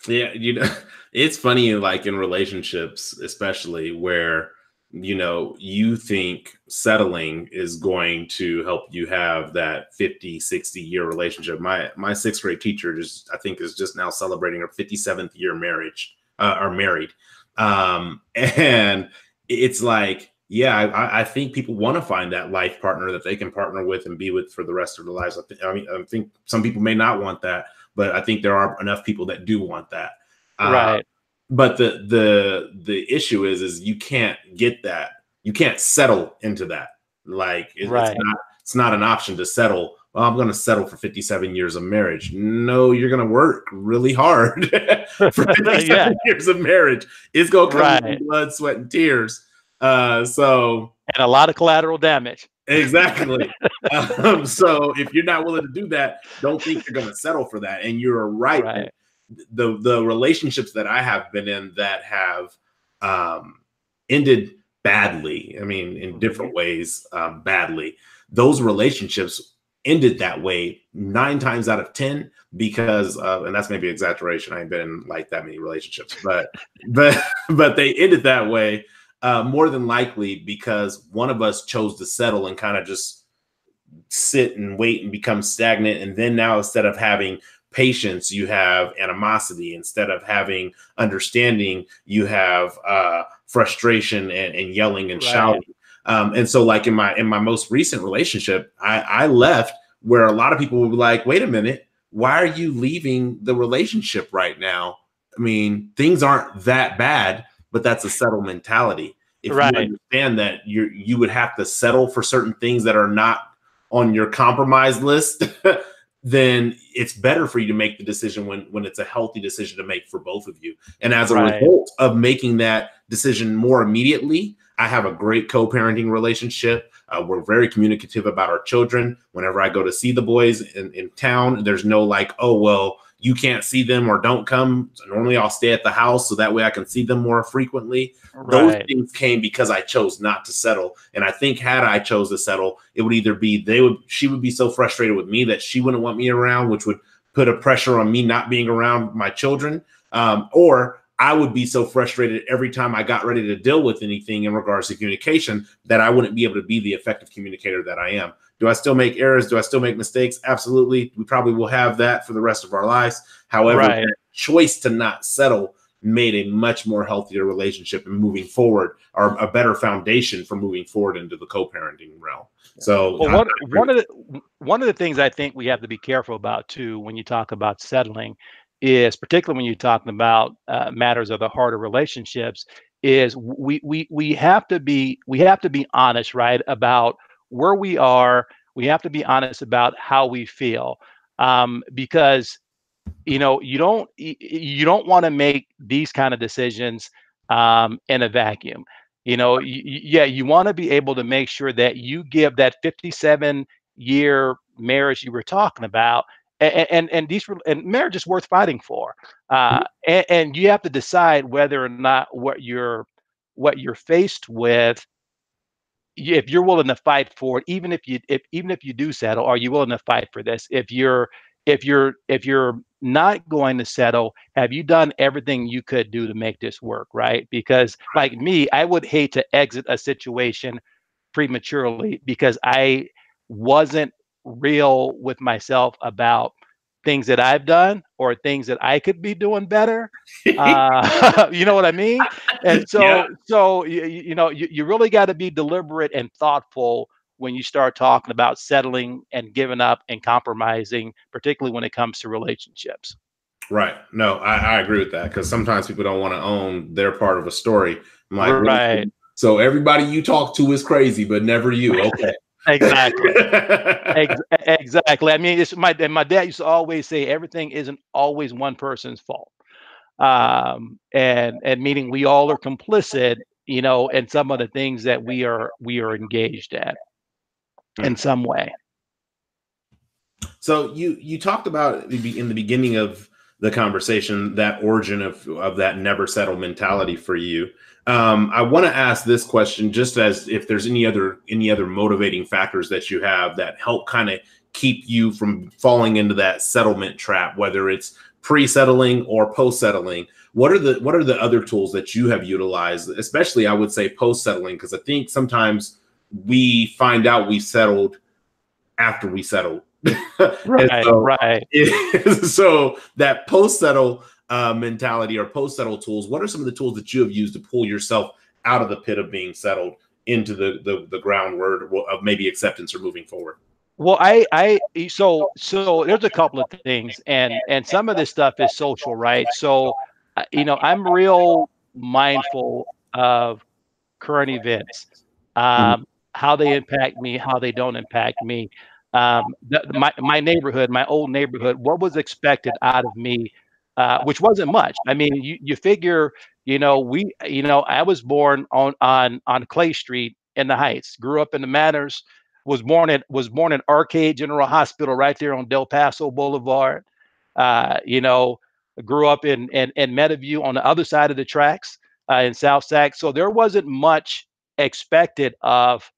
Yeah, you know, it's funny, like in relationships, especially where, you know, you think settling is going to help you have that 50, 60-year relationship. My sixth grade teacher I think is just now celebrating her 57th year marriage, or married. And it's like, yeah, I think people want to find that life partner that they can partner with and be with for the rest of their lives. I mean, I think some people may not want that, but I think there are enough people that do want that. Right. But the issue is you can't get that. You can't settle into that. Like Right. it's not an option to settle. Well, I'm going to settle for 57 years of marriage. No, you're going to work really hard for 57 Yeah. years of marriage. It's going to come Right. with blood, sweat, and tears. So And a lot of collateral damage. exactly. So if you're not willing to do that, don't think you're going to settle for that. And you're right. Right. The relationships that I have been in that have ended badly, I mean, in different ways, badly, those relationships ended that way 9 times out of 10 because and that's maybe exaggeration. I ain't been in like that many relationships, but but they ended that way More than likely because one of us chose to settle and kind of just sit and wait and become stagnant. And then now, instead of having patience, you have animosity. Instead of having understanding, you have frustration and yelling and Right. shouting. And so, like in my most recent relationship, I left where a lot of people would be like, "Wait a minute, why are you leaving the relationship right now? I mean, things aren't that bad." But that's a settle mentality. If you Right. understand that you would have to settle for certain things that are not on your compromise list, then it's better for you to make the decision when it's a healthy decision to make for both of you. And as a Right. result of making that decision more immediately, I have a great co-parenting relationship. We're very communicative about our children. Whenever I go to see the boys in town, there's no like, oh, well, you can't see them or don't come. So normally I'll stay at the house so that way I can see them more frequently. Those Right. things came because I chose not to settle. And I think had I chose to settle, it would either be she would be so frustrated with me that she wouldn't want me around, which would put a pressure on me not being around my children, or I would be so frustrated every time I got ready to deal with anything in regards to communication that I wouldn't be able to be the effective communicator that I am. Do I still make errors? Do I still make mistakes? Absolutely. We probably will have that for the rest of our lives. However, Right. that choice to not settle made a much more healthier relationship and moving forward, or a better foundation for moving forward into the co-parenting realm. So Well, I one of the things I think we have to be careful about too when you talk about settling is, particularly when you're talking about matters of the heart of relationships, is we have to be honest, right, about where we are. We have to be honest about how we feel, because you don't want to make these kind of decisions in a vacuum. Yeah, you want to be able to make sure that you give that 57-year marriage you were talking about, and marriage is worth fighting for. And you have to decide whether or not what you're faced with, if you're willing to fight for it, even if you do settle, are you willing to fight for this? If you're not going to settle, have you done everything you could do to make this work, right? Because like me, I would hate to exit a situation prematurely because I wasn't real with myself about things that I've done or things that I could be doing better. You know what I mean? And yeah. you really got to be deliberate and thoughtful when you start talking about settling and giving up and compromising, particularly when it comes to relationships. Right. No, I agree with that because sometimes people don't want to own their part of a story. I'm like, well, Right. so everybody you talk to is crazy, but never you. Okay. Exactly. Exactly. I mean, my dad used to always say everything isn't always one person's fault. And meaning we all are complicit, in some of the things that we are engaged at in some way. So you talked about in the beginning of the conversation that origin of that never settle mentality for you. I want to ask this question, just as if there's any other motivating factors that you have that help kind of keep you from falling into that settlement trap, whether it's pre-settling or post-settling. What are the other tools that you have utilized, especially I would say post-settling, because I think sometimes we find out we settled after we settled. And Right, right. so that post settle mentality or post settle tools, what are some of the tools that you have used to pull yourself out of the pit of being settled into the groundwork of maybe acceptance or moving forward? Well, so there's a couple of things, and some of this stuff is social, right? So, I'm real mindful of current events, Mhm. how they impact me, how they don't impact me. My neighborhood, my old neighborhood, what was expected out of me, which wasn't much. I mean, you figure, I was born on Clay Street in the Heights, grew up in the Manors, was born in Arcade General Hospital right there on Del Paso Boulevard. Uh, you know, Grew up in Meadowview on the other side of the tracks in South Sac. So there wasn't much expected of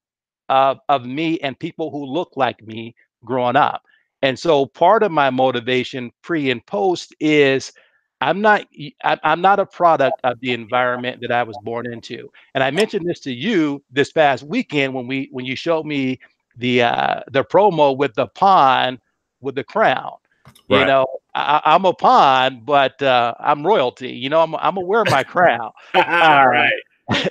me and people who look like me growing up. And so part of my motivation pre and post is I'm not a product of the environment that I was born into. And I mentioned this to you this past weekend when you showed me the promo with the pawn with the crown. You Right. know, I'm a pawn, but I'm royalty. You know, I'm gonna wear my crown. Um, Right.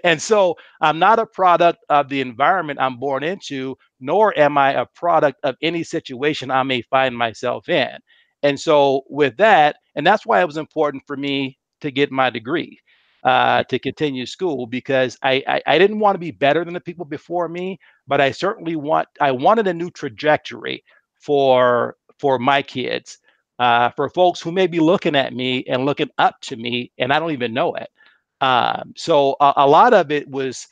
and so I'm not a product of the environment I'm born into, nor am I a product of any situation I may find myself in. And so with that, and that's why it was important for me to get my degree, to continue school, because I didn't want to be better than the people before me, but I wanted a new trajectory for my kids, for folks who may be looking at me and looking up to me, and I don't even know it. So a lot of it was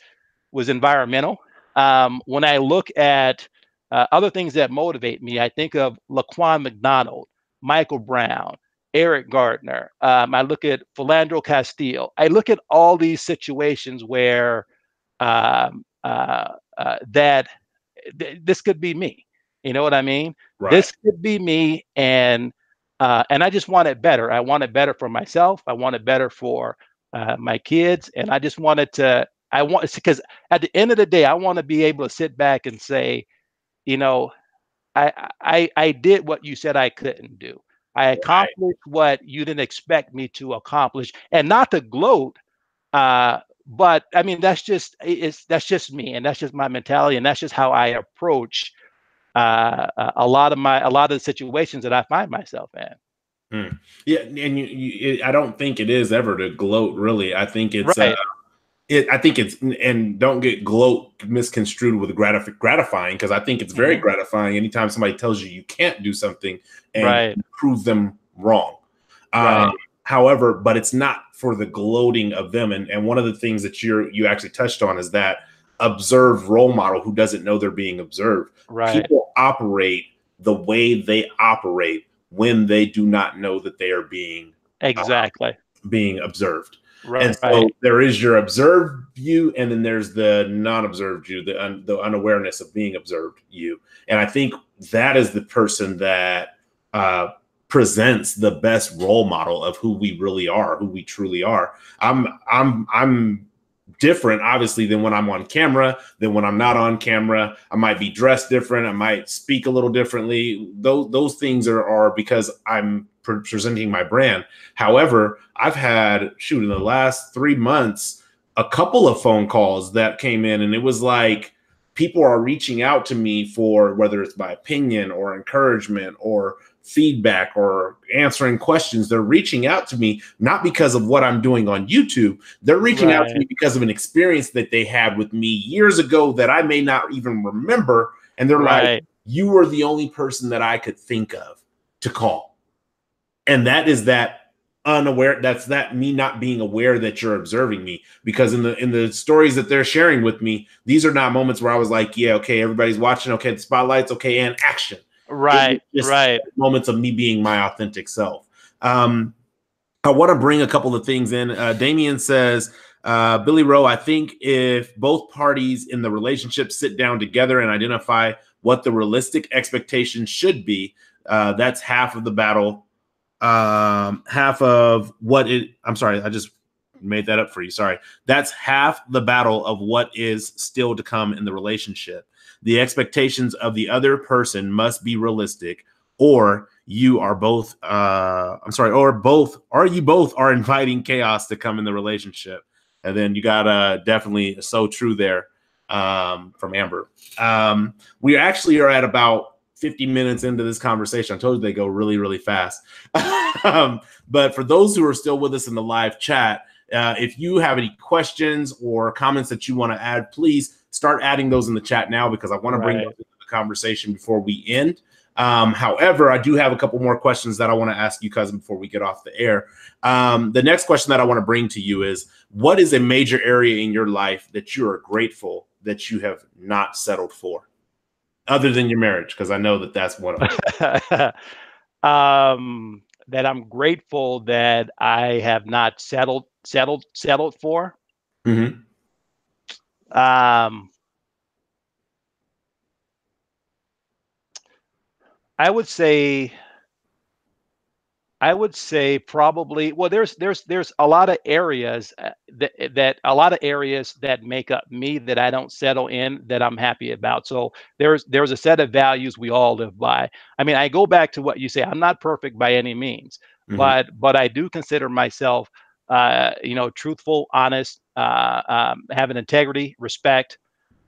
environmental. When I look at other things that motivate me, I think of Laquan McDonald, Michael Brown, Eric Gardner. I look at Philandro Castile. I look at all these situations where um, uh, that this could be me. You know what I mean? Right. This could be me, and I just want it better. I want it better for myself. I want it better for my kids, and I just wanted to. I want because at the end of the day, I want to be able to sit back and say, you know, I did what you said I couldn't do. I Right. accomplished what you didn't expect me to accomplish, and not to gloat, but I mean, that's just me, and that's just my mentality, and that's just how I approach a lot of the situations that I find myself in. Hmm. Yeah, and I don't think it is ever to gloat. Really, I think it's Right. I think it's, and don't get gloat misconstrued with gratifying, because I think it's very Hmm. gratifying anytime somebody tells you you can't do something and Right. you prove them wrong. Um, Right. However, but it's not for the gloating of them. And one of the things that you actually touched on is that observed role model who doesn't know they're being observed. Right. People operate the way they operate when they do not know that they are Exactly. being observed. And Right. so there is your observed you, and then there's the non-observed you, the unawareness of being observed you. And I think that is the person that uh, presents the best role model of who we really are, who we truly are. I'm different, obviously, than when I'm on camera, than when I'm not on camera. I might be dressed different. I might speak a little differently. Those things are because I'm presenting my brand. However, I've had, shoot, in the last 3 months, a couple of phone calls that came in, and it was like people are reaching out to me for whether it's my opinion or encouragement or feedback or answering questions. They're reaching out to me not because of what I'm doing on YouTube. They're reaching out to Right. me because of an experience that they had with me years ago that I may not even remember. And they're like, Right. you were the only person that I could think of to call. And that is that unaware, that's that me not being aware that you're observing me, because in the stories that they're sharing with me, these are not moments where I was like, yeah, okay, everybody's watching, okay, the spotlight's okay, and action. It was Right. just Right. moments of me being my authentic self. um I want to bring a couple of things in. Damien says, Billy Rowe, I think if both parties in the relationship sit down together and identify what the realistic expectation should be, that's half of the battle. Half of what it, I'm sorry, I just made that up for you. Sorry. That's half the battle of what is still to come in the relationship. The expectations of the other person must be realistic, or you are both I'm sorry, or both, or you both are inviting chaos to come in the relationship. And then you got definitely so true there, from Amber. We actually are at about 50 minutes into this conversation. I told you they go really, really fast. But for those who are still with us in the live chat, if you have any questions or comments that you want to add, please start adding those in the chat now, because I want to bring those Right. into the conversation before we end. However, I do have a couple more questions that I want to ask you, cousin, before we get off the air. The next question that I want to bring to you is, what is a major area in your life that you are grateful that you have not settled for, other than your marriage? Because I know that that's one of That I'm grateful that I have not settled for. them. Um, I would say I would say probably, well, there's a lot of areas that a lot of areas that make up me that I don't settle in, that I'm happy about. So there's a set of values we all live by. I mean, I go back to what you say. I'm not perfect by any means, Hmm. but I do consider myself, truthful, honest, having integrity, respect,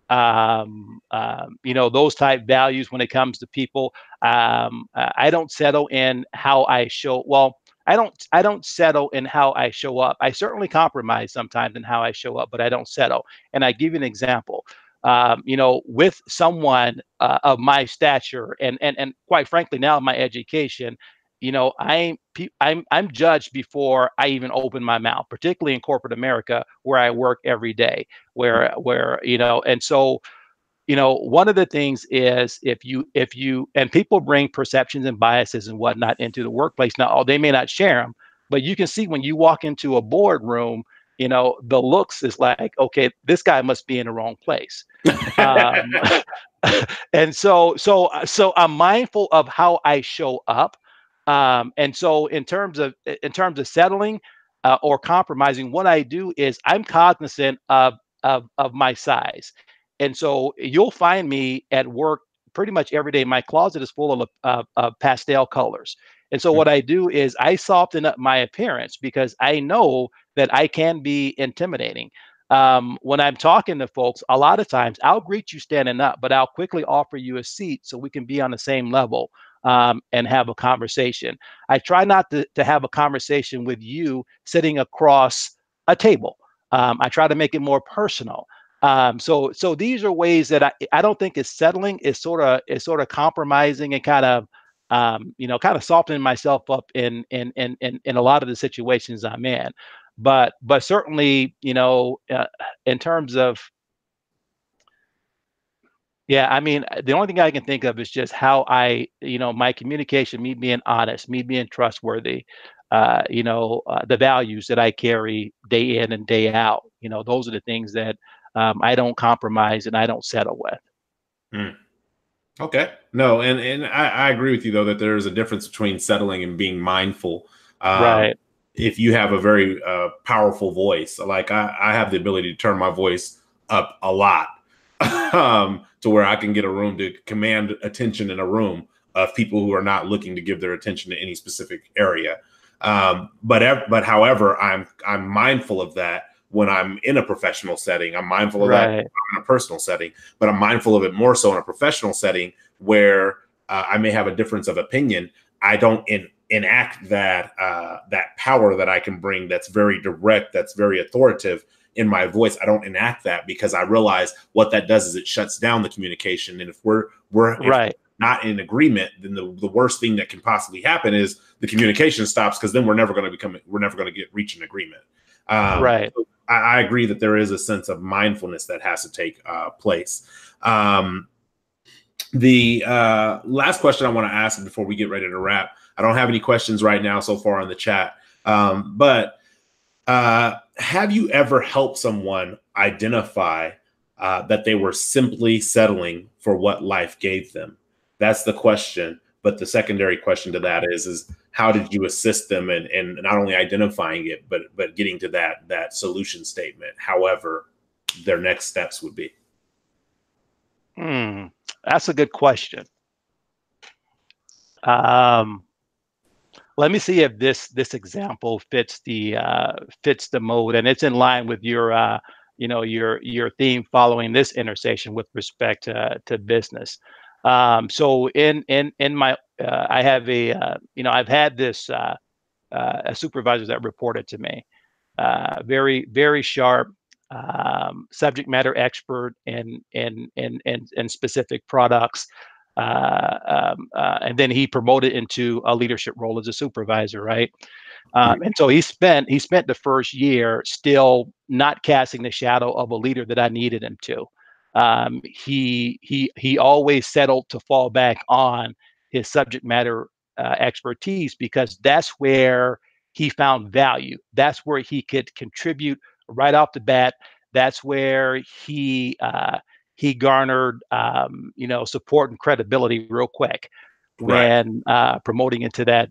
those type values when it comes to people. I don't settle in how I show. Well, I don't settle in how I show up. I certainly compromise sometimes in how I show up, but I don't settle. And I give you an example. With someone of my stature, and quite frankly now my education, I'm judged before I even open my mouth, particularly in corporate America where I work every day, where and so one of the things is, if you and people bring perceptions and biases and whatnot into the workplace. Now, they may not share them, but you can see when you walk into a boardroom, the looks is like, okay, this guy must be in the wrong place. um, and so I'm mindful of how I show up. And so in terms of settling or compromising, what I do is I'm cognizant of my size. And so you'll find me at work pretty much every day. My closet is full of pastel colors. And so what I do is I soften up my appearance because I know that I can be intimidating. When I'm talking to folks, a lot of times I'll greet you standing up, but I'll quickly offer you a seat so we can be on the same level, and have a conversation. I try not to have a conversation with you sitting across a table. I try to make it more personal. So these are ways that I don't think is settling. Is sort of compromising and kind of softening myself up in a lot of the situations I'm in. But certainly, in terms of, yeah, I mean, the only thing I can think of is just how my communication, me being honest, me being trustworthy, the values that I carry day in and day out. Those are the things that I don't compromise and I don't settle with. Mm. Okay. No, and I agree with you though that there is a difference between settling and being mindful. Um, Right. if you have a very powerful voice, like I have the ability to turn my voice up a lot, to where I can get a room to command attention in a room of people who are not looking to give their attention to any specific area. But however, I'm mindful of that when I'm in a professional setting. I'm mindful of that Right. in a personal setting, but I'm mindful of it more so in a professional setting where I may have a difference of opinion. I don't enact that power that I can bring. That's very direct. That's very authoritative in my voice. I don't enact that because I realize what that does is it shuts down the communication. And if Right. not in agreement, then the worst thing that can possibly happen is the communication stops, because then we're never going to reach an agreement. Right. So I agree that there is a sense of mindfulness that has to take place. The last question I want to ask before we get ready to wrap. I don't have any questions right now so far on the chat, but have you ever helped someone identify that they were simply settling for what life gave them? That's the question. But the secondary question to that is how did you assist them in not only identifying it, but getting to that solution statement, however their next steps would be? Hmm. That's a good question. Um, Let me see if this example fits the mode, and it's in line with your theme following this intersation with respect to business. So in my I have I've had this a supervisor that reported to me, very very sharp, subject matter expert in specific products, and then he promoted into a leadership role as a supervisor, right? And so he spent the first year still not casting the shadow of a leader that I needed him to. He always settled to fall back on his subject matter expertise, because that's where he found value. That's where he could contribute right off the bat. That's where he garnered support and credibility real quick. Right. when promoting into that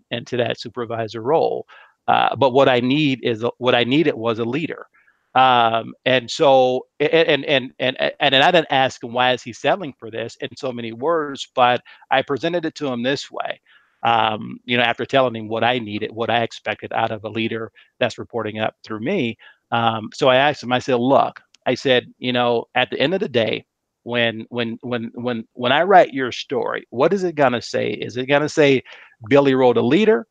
supervisor role. But what I needed was a leader. And so and I didn't ask him, why is he settling for this in so many words, but I presented it to him this way. After telling him what I needed, what I expected out of a leader that's reporting up through me. So I asked him, I said, look, I said, at the end of the day, when I write your story, what is it gonna say? Is it gonna say Billy Rowe, the leader,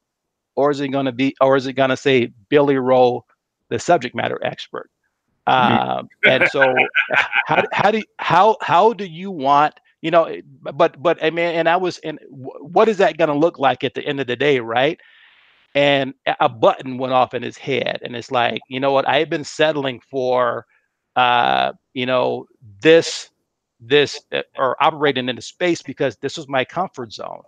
or is it gonna say Billy Rowe, the subject matter expert? And so how do you want, but I mean, and I was, and what is that gonna look like at the end of the day, right? And a button went off in his head, and it's like, you know what, I've been settling for uh you know this or operating in the space because this was my comfort zone.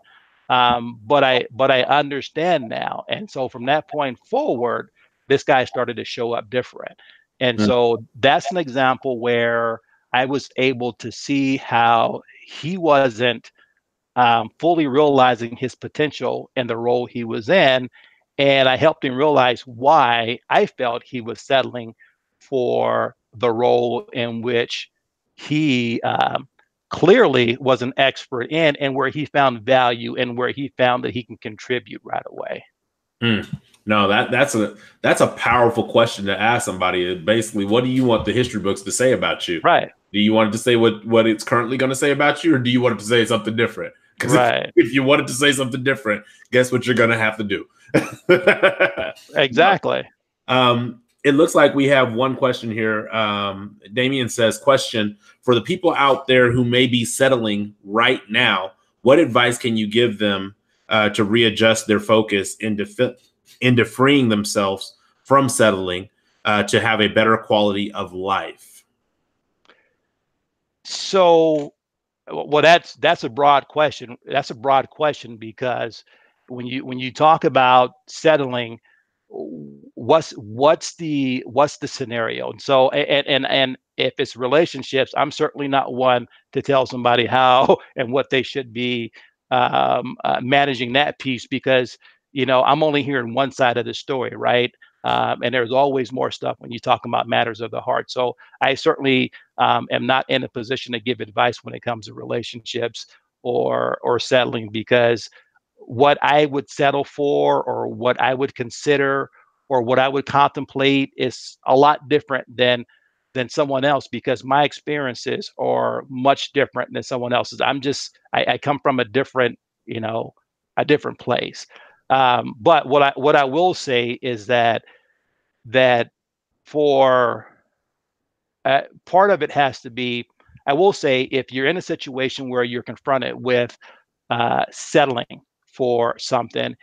But I understand now, and so from that point forward, this guy started to show up different. And Mm, so that's an example where I was able to see how he wasn't fully realizing his potential in the role he was in. And I helped him realize why I felt he was settling for the role in which he clearly was an expert in, and where he found value, and where he found that he can contribute right away. mm. No, that's a powerful question to ask somebody. Basically, what do you want the history books to say about you? Right. Do you want it to say what it's currently going to say about you, or do you want it to say something different? Because Right. if you want it to say something different, guess what you're going to have to do? No. Exactly. It looks like we have one question here. Damien says, question for the people out there who may be settling right now, what advice can you give them to readjust their focus into freeing themselves from settling to have a better quality of life? So, well, that's a broad question. That's a broad question because when you talk about settling, what's the scenario? And so, and if it's relationships, I'm certainly not one to tell somebody how and what they should be managing that piece, because I'm only hearing one side of the story, right? And there's always more stuff when you talk about matters of the heart. So I certainly am not in a position to give advice when it comes to relationships or settling, because what I would settle for, or what I would consider, or what I would contemplate is a lot different than someone else, because my experiences are much different than someone else's. I come from a different place. But what I will say is that for part of it has to be, I will say, if you're in a situation where you're confronted with settling for something,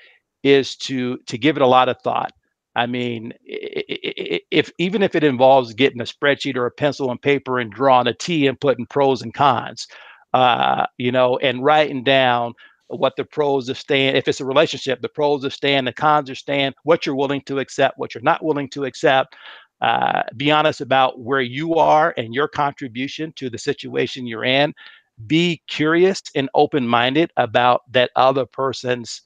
is to give it a lot of thought. I mean, if even if it involves getting a spreadsheet or a pencil and paper and drawing a T and putting pros and cons, and writing down what the pros of staying, if it's a relationship, the pros of staying, the cons of staying, what you're willing to accept, what you're not willing to accept. Be honest about where you are and your contribution to the situation you're in. Be curious and open-minded about that other person's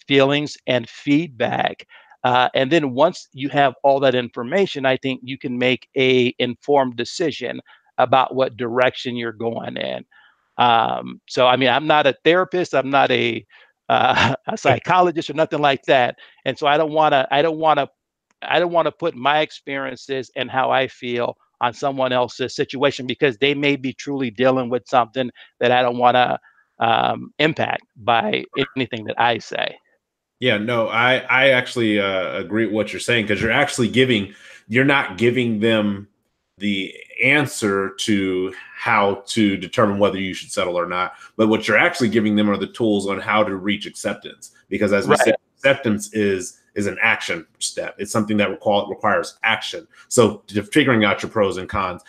feelings and feedback. And then once you have all that information, I think you can make a informed decision about what direction you're going in. So, I mean, I'm not a therapist. I'm not a psychologist or nothing like that. And so I don't want to put my experiences and how I feel on someone else's situation, because they may be truly dealing with something that I don't want to impact by anything that I say. Yeah, no, I actually agree with what you're saying, because you're not giving them the answer to how to determine whether you should settle or not, but what you're actually giving them are the tools on how to reach acceptance. Because as we Right. said, acceptance is an action step. It's something that requires action. So figuring out your pros and cons,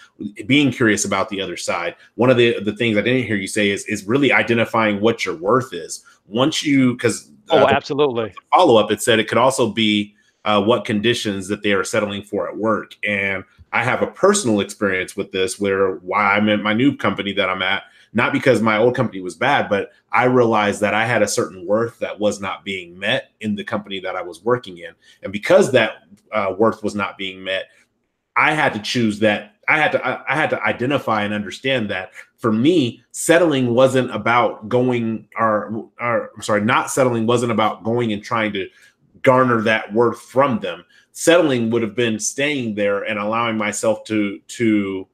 being curious about the other side. One of the things I didn't hear you say is really identifying what your worth is. Once you, because Oh, absolutely. follow up, it said it could also be what conditions that they are settling for at work. And I have a personal experience with this, where why I'm at my new company that I'm at, not because my old company was bad, but I realized that I had a certain worth that was not being met in the company that I was working in. And because that worth was not being met, I had to choose that. I had to identify and understand that for me, settling wasn't about going not settling wasn't about going and trying to garner that worth from them. Settling would have been staying there and allowing myself to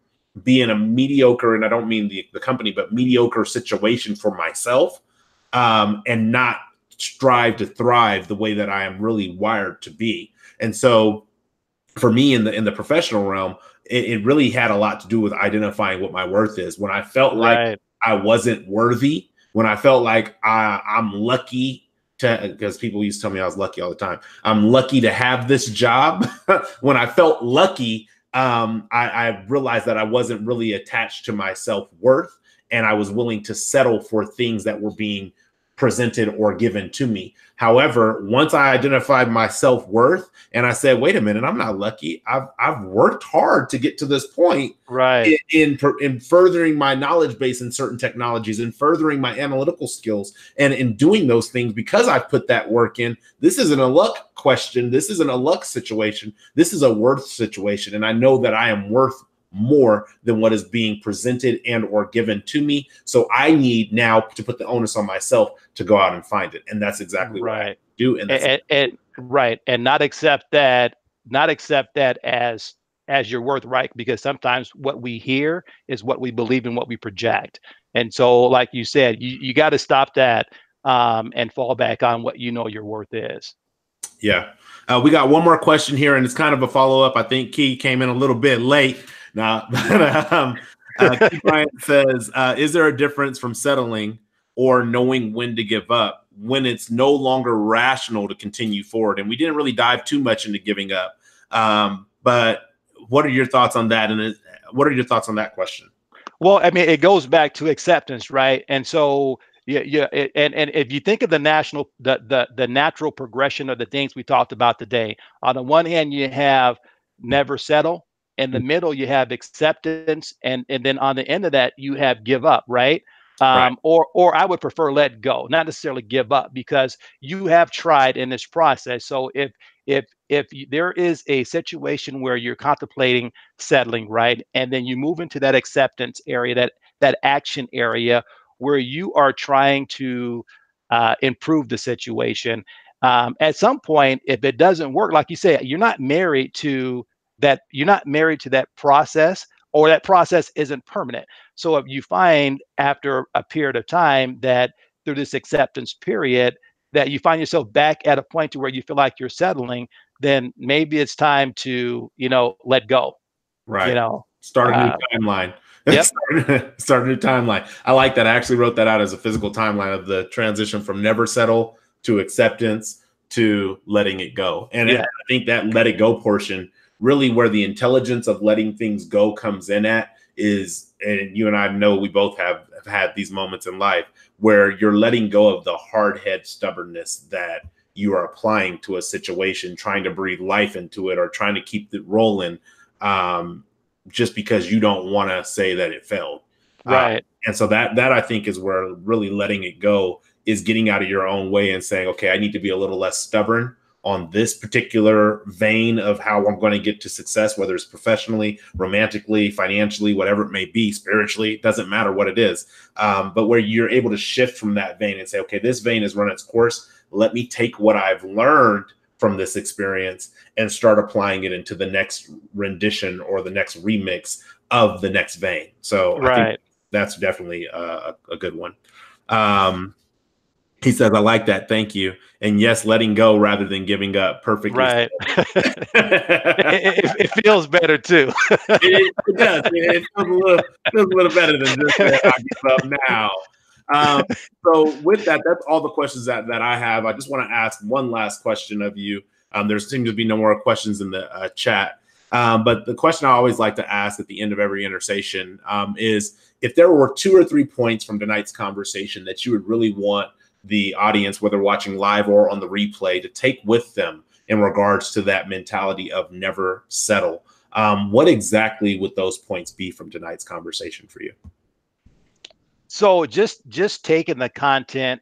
be in a mediocre, and I don't mean the company, but mediocre situation for myself, and not strive to thrive the way that I am really wired to be. And so for me in the professional realm, it really had a lot to do with identifying what my worth is. When I felt like I wasn't worthy, when I felt like I'm lucky to, because people used to tell me I was lucky all the time. I'm lucky to have this job. When I felt lucky, I realized that I wasn't really attached to my self-worth, and I was willing to settle for things that were being presented or given to me. However, once I identified my self-worth and I said, wait a minute, I'm not lucky. I've worked hard to get to this point, in furthering my knowledge base in certain technologies and furthering my analytical skills. And in doing those things, because I've put that work in, this isn't a luck question. This isn't a luck situation. This is a worth situation. And I know that I am worth more than what is being presented and or given to me. So I need now to put the onus on myself to go out and find it. And that's exactly what I do. And not accept that, as your worth, right? Because sometimes what we hear is what we believe and what we project. And so, like you said, you got to stop that, and fall back on what you know your worth is. Yeah. We got one more question here, and it's kind of a follow-up. I think Key came in a little bit late. Now, Bryan says, is there a difference from settling or knowing when to give up when it's no longer rational to continue forward? And we didn't really dive too much into giving up. But what are your thoughts on that? And what are your thoughts on that question? Well, I mean, it goes back to acceptance, right? And so, and if you think of the natural progression of the things we talked about today, on the one hand, you have never settle. In the middle, you have acceptance, and then on the end of that, you have give up, right? Or I would prefer let go, not necessarily give up, because you have tried in this process. So if there is a situation where you're contemplating settling, right, and then you move into that acceptance area, that action area where you are trying to improve the situation, at some point, if it doesn't work, like you say, you're not married to that process, or that process isn't permanent. So if you find after a period of time that through this acceptance period that you find yourself back at a point to where you feel like you're settling, then maybe it's time to, let go. Start a new timeline. Yep. Start a new timeline. I like that. I actually wrote that out as a physical timeline of the transition from never settle to acceptance to letting it go. And I think that let it go portion, really where the intelligence of letting things go comes in at is, and you and I know we both have had these moments in life where you're letting go of the hard head stubbornness that you are applying to a situation, trying to breathe life into it or trying to keep it rolling, just because you don't want to say that it failed. Right. And so that I think is where really letting it go is getting out of your own way and saying, okay, I need to be a little less stubborn on this particular vein of how I'm going to get to success, whether it's professionally, romantically, financially, whatever it may be, spiritually, it doesn't matter what it is. But where you're able to shift from that vein and say, okay, this vein has run its course. Let me take what I've learned from this experience and start applying it into the next rendition or the next remix of the next vein. So I think that's definitely a good one. He says, I like that. Thank you. And yes, letting go rather than giving up. Perfectly. Right. it feels better too. It does. It feels a little better than just I give up now. So with that, that's all the questions that I have. I just want to ask one last question of you. There seems to be no more questions in the chat. But the question I always like to ask at the end of every Intersation is if there were 2 or 3 points from tonight's conversation that you would really want the audience, whether watching live or on the replay, to take with them in regards to that mentality of never settle. What exactly would those points be from tonight's conversation for you? So just taking the content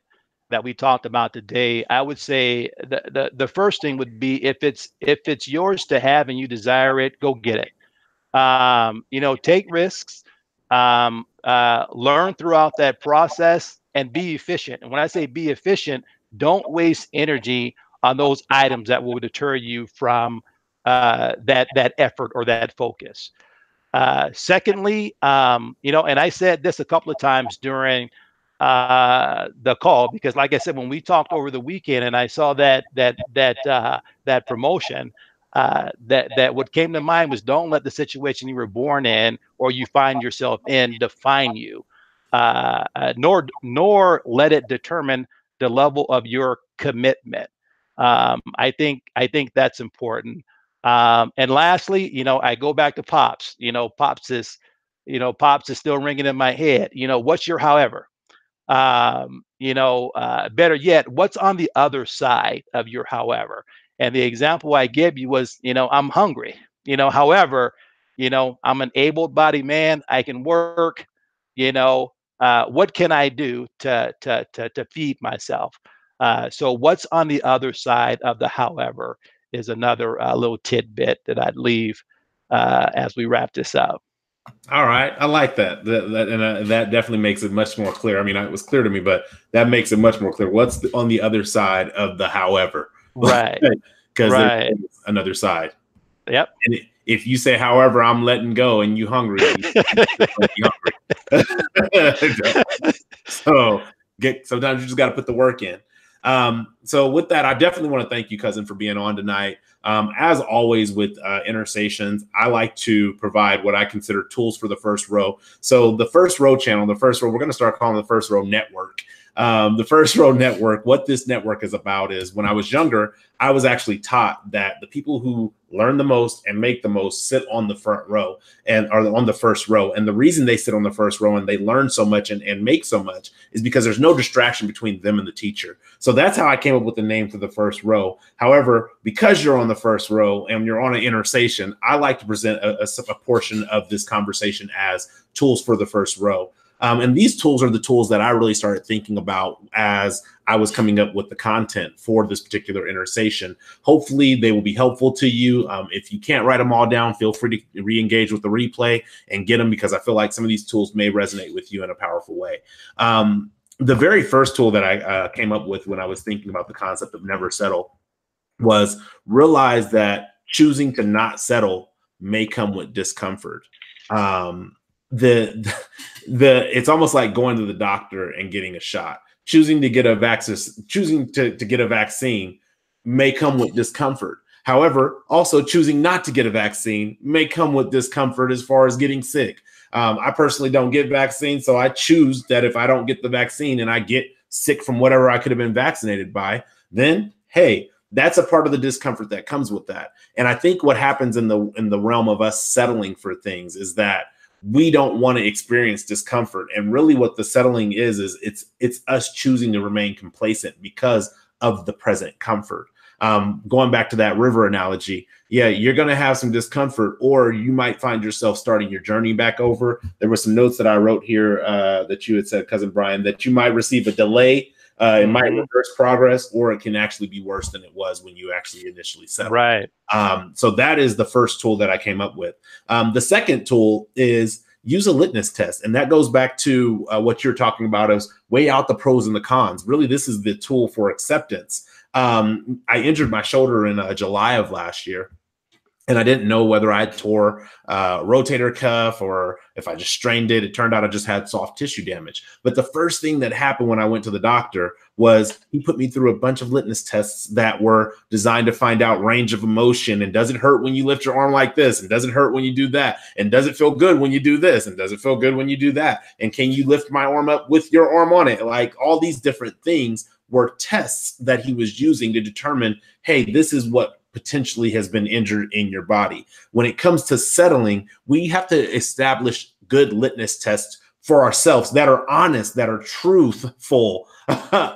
that we talked about today, I would say the first thing would be, if it's yours to have and you desire it, go get it. Take risks, learn throughout that process, and be efficient. And when I say be efficient, don't waste energy on those items that will deter you from that effort or that focus. Secondly, and I said this a couple of times during the call, because, like I said, when we talked over the weekend, and I saw that promotion, that what came to mind was, don't let the situation you were born in or you find yourself in define you, nor let it determine the level of your commitment. I think that's important. And lastly, I go back to Pops. Pops is still ringing in my head. What's your however? Better yet, what's on the other side of your however? And the example I gave you was, I'm hungry. However, I'm an able-bodied man. I can work. What can I do to feed myself? So what's on the other side of the however is another little tidbit that I'd leave as we wrap this up. All right, I like that. That definitely makes it much more clear. I mean, it was clear to me, but that makes it much more clear. What's on the other side of the however? Right. Because Right. there's another side. Yep. And if you say, however, I'm letting go, and you hungry, you hungry. So sometimes you just got to put the work in. So with that, I definitely want to thank you, cousin, for being on tonight. As always with Intersations, I like to provide what I consider tools for the first row. So the first row channel, we're going to start calling the first row network. The first row network, what this network is about is, when I was younger, I was actually taught that the people who learn the most and make the most sit on the front row and are on the first row. And the reason they sit on the first row and they learn so much and make so much is because there's no distraction between them and the teacher. So that's how I came up with the name for the first row. However, because you're on the first row and you're on an intersation, I like to present a portion of this conversation as tools for the first row. And these tools are the tools that I really started thinking about as I was coming up with the content for this particular intersation. Hopefully they will be helpful to you. If you can't write them all down, feel free to re-engage with the replay and get them, because I feel like some of these tools may resonate with you in a powerful way. The very first tool that I came up with when I was thinking about the concept of never settle was realize that choosing to not settle may come with discomfort. It's almost like going to the doctor and getting a shot. Choosing to get a vaccine may come with discomfort. However, also choosing not to get a vaccine may come with discomfort as far as getting sick. I personally don't get vaccines, so I choose that if I don't get the vaccine and I get sick from whatever I could have been vaccinated by, then hey, that's a part of the discomfort that comes with that. And I think what happens in the realm of us settling for things is that we don't want to experience discomfort. And really what the settling is it's us choosing to remain complacent because of the present comfort. Going back to that river analogy, yeah, you're going to have some discomfort, or you might find yourself starting your journey back over. There were some notes that I wrote here that you had said, cousin Bryan, that you might receive a delay. It might reverse progress, or it can actually be worse than it was when you actually initially settled. Right. So that is the first tool that I came up with. The second tool is use a litmus test. And that goes back to what you're talking about, as weigh out the pros and the cons. Really, this is the tool for acceptance. I injured my shoulder in July of last year. And I didn't know whether I tore a rotator cuff or if I just strained it. It turned out I just had soft tissue damage. But the first thing that happened when I went to the doctor was he put me through a bunch of litmus tests that were designed to find out range of emotion. And does it hurt when you lift your arm like this? And does it hurt when you do that? And does it feel good when you do this? And does it feel good when you do that? And can you lift my arm up with your arm on it? Like, all these different things were tests that he was using to determine, hey, this is what potentially has been injured in your body. When it comes to settling, we have to establish good litmus tests for ourselves that are honest, that are truthful,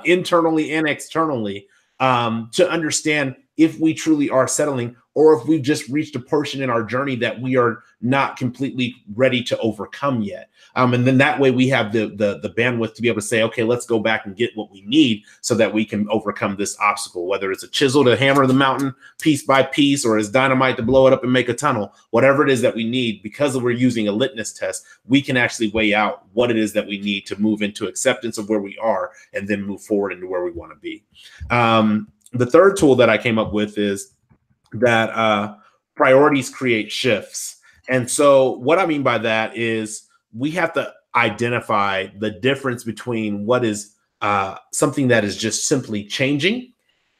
internally and externally, to understand if we truly are settling, or if we've just reached a portion in our journey that we are not completely ready to overcome yet. And then that way we have the bandwidth to be able to say, okay, let's go back and get what we need so that we can overcome this obstacle, whether it's a chisel to hammer the mountain piece by piece, or it's dynamite to blow it up and make a tunnel, whatever it is that we need. Because we're using a litmus test, we can actually weigh out what it is that we need to move into acceptance of where we are and then move forward into where we want to be. The third tool that I came up with is that priorities create shifts. And so what I mean by that is we have to identify the difference between what is something that is just simply changing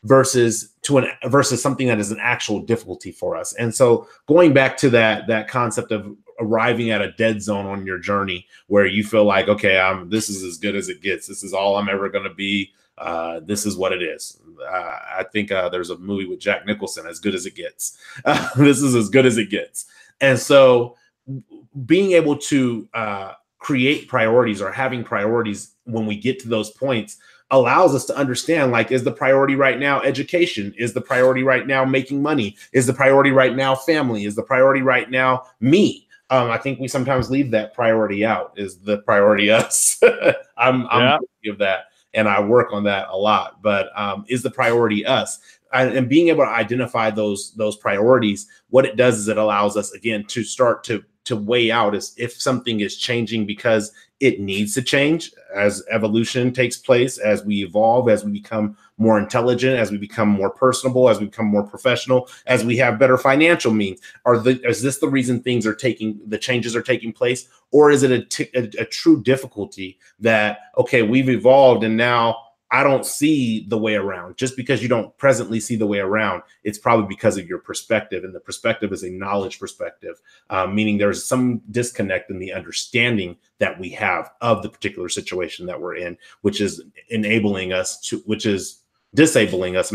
versus something that is an actual difficulty for us. And so going back to that concept of arriving at a dead zone on your journey where you feel like, okay, this is as good as it gets. This is all I'm ever going to be. This is what it is. I think there's a movie with Jack Nicholson, As Good as It Gets. This is as good as it gets. And so being able to create priorities, or having priorities when we get to those points, allows us to understand, like, is the priority right now education? Is the priority right now making money? Is the priority right now family? Is the priority right now me? I think we sometimes leave that priority out. Is the priority us? I'm guilty of that, and I work on that a lot. But is the priority us? And being able to identify those priorities, what it does is it allows us, again, to start to weigh out is if something is changing because it needs to change as evolution takes place, as we evolve, as we become more intelligent, as we become more personable, as we become more professional, as we have better financial means. Is this the reason the changes are taking place? Or is it a true difficulty that, okay, we've evolved and now I don't see the way around? Just because you don't presently see the way around, it's probably because of your perspective. And the perspective is a knowledge perspective, meaning there's some disconnect in the understanding that we have of the particular situation that we're in, which is disabling us,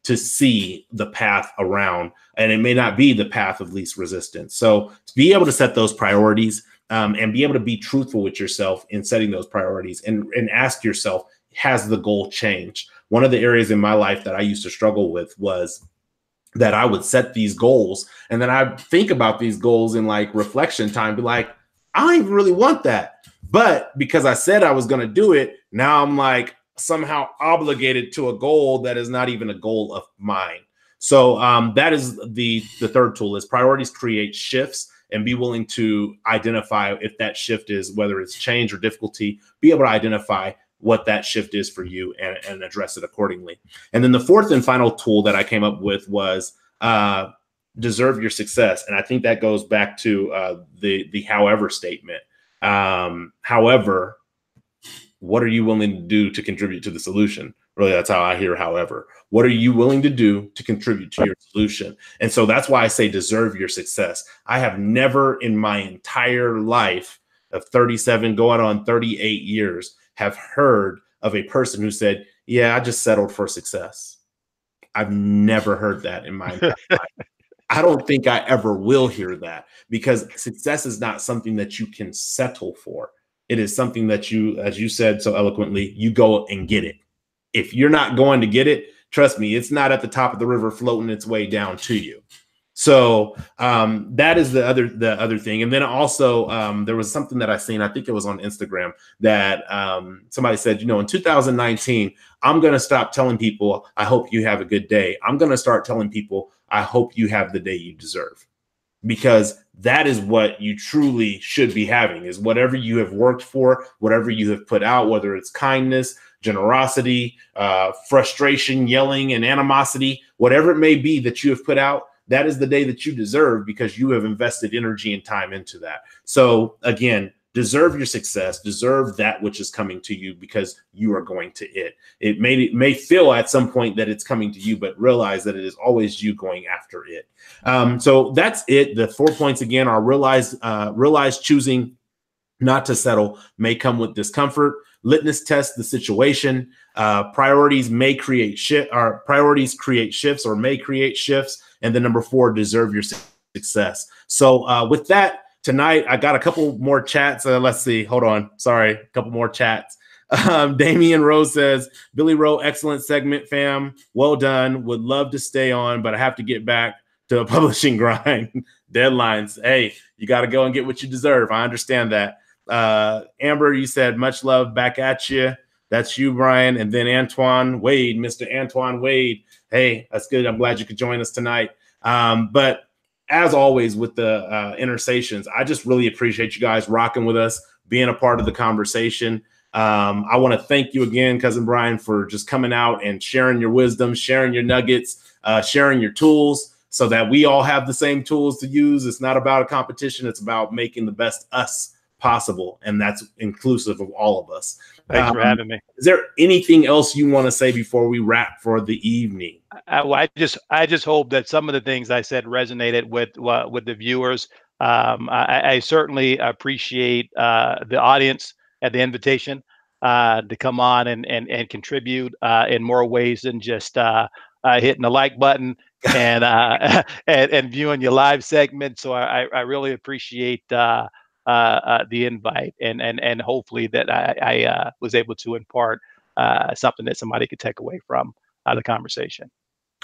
to see the path around. And it may not be the path of least resistance. So to be able to set those priorities and be able to be truthful with yourself in setting those priorities, and ask yourself, has the goal changed? One of the areas in my life that I used to struggle with was that I would set these goals, and then I think about these goals in like reflection time, be like, I don't even really want that. But because I said I was going to do it, now I'm like somehow obligated to a goal that is not even a goal of mine. So that is the third tool, is priorities create shifts, and be willing to identify if that shift is, whether it's change or difficulty, be able to identify what that shift is for you and address it accordingly. And then the fourth and final tool that I came up with was deserve your success. And I think that goes back to the however statement. However, what are you willing to do to contribute to the solution? Really, that's how I hear however. What are you willing to do to contribute to your solution? And so that's why I say deserve your success. I have never in my entire life of 37, going on 38 years, have heard of a person who said, yeah, I just settled for success. I've never heard that in my entire life. I don't think I ever will hear that, because success is not something that you can settle for. It is something that you, as you said so eloquently, you go and get it. If you're not going to get it, trust me, it's not at the top of the river floating its way down to you. So that is the other thing. And then also there was something that I seen, I think it was on Instagram, that somebody said, in 2019, I'm going to stop telling people, I hope you have a good day. I'm going to start telling people, I hope you have the day you deserve. Because that is what you truly should be having, is whatever you have worked for, whatever you have put out, whether it's kindness, generosity, frustration, yelling, and animosity, whatever it may be that you have put out, that is the day that you deserve, because you have invested energy and time into that. So again, deserve your success, deserve that which is coming to you, because you are going to it. It may feel at some point that it's coming to you, but realize that it is always you going after it. So that's it. The 4 points again are realize choosing not to settle may come with discomfort. Litmus test the situation. Priorities create shifts or may create shifts. And then number 4, deserve your success. So with that, tonight, I got a couple more chats. Let's see. Hold on. Sorry. A couple more chats. Damian Rose says, Billy Rowe, excellent segment, fam. Well done. Would love to stay on, but I have to get back to a publishing grind. Deadlines. Hey, you got to go and get what you deserve. I understand that. Amber, you said, much love back at you. That's you, Bryan. And then Antoine Wade, Mr. Antoine Wade. Hey, that's good. I'm glad you could join us tonight. But as always with the Intersations, I just really appreciate you guys rocking with us, being a part of the conversation. I want to thank you again, Cousin Bryan, for just coming out and sharing your wisdom, sharing your nuggets, sharing your tools so that we all have the same tools to use. It's not about a competition. It's about making the best us possible. And that's inclusive of all of us. Thanks for having me. Is there anything else you want to say before we wrap for the evening? I just hope that some of the things I said resonated with the viewers. I certainly appreciate the audience at the invitation to come on and contribute in more ways than just hitting the like button and and viewing your live segment. So I really appreciate the invite and hopefully that I was able to impart something that somebody could take away from the conversation.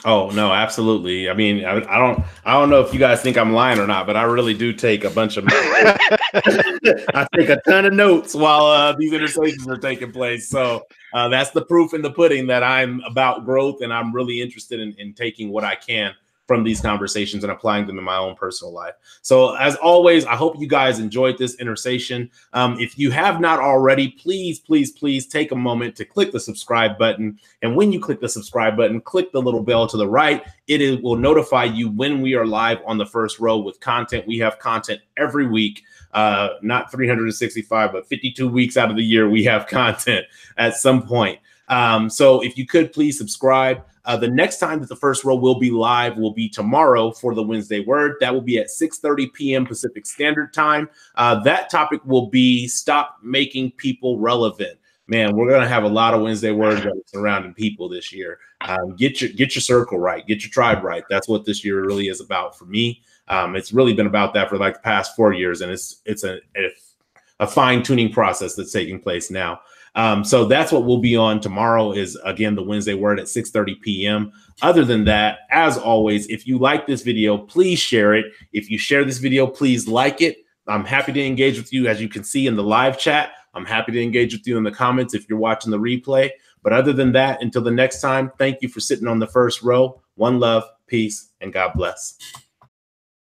Oh no, absolutely. I mean, I don't know if you guys think I'm lying or not, but I really do take a bunch of I take a ton of notes while these Intersations are taking place. So that's the proof in the pudding that I'm about growth, and I'm really interested in taking what I can from these conversations and applying them in my own personal life. So as always, I hope you guys enjoyed this Intersation. If you have not already, please, please, please take a moment to click the subscribe button. And when you click the subscribe button, click the little bell to the right. It will notify you when we are live on the first row with content. We have content every week, not 365, but 52 weeks out of the year, we have content at some point. So if you could please subscribe. The next time that the first row will be live will be tomorrow for the Wednesday Word. That will be at 6:30 p.m. Pacific Standard Time. That topic will be stop making people relevant. Man, we're going to have a lot of Wednesday Words surrounding people this year. Get your circle right. Get your tribe right. That's what this year really is about for me. It's really been about that for like the past 4 years, and it's a fine-tuning process that's taking place now. So that's what we'll be on tomorrow is, again, the Wednesday Word at 6:30 p.m. Other than that, as always, if you like this video, please share it. If you share this video, please like it. I'm happy to engage with you, as you can see in the live chat. I'm happy to engage with you in the comments if you're watching the replay. But other than that, until the next time, thank you for sitting on the first row. One love, peace, and God bless.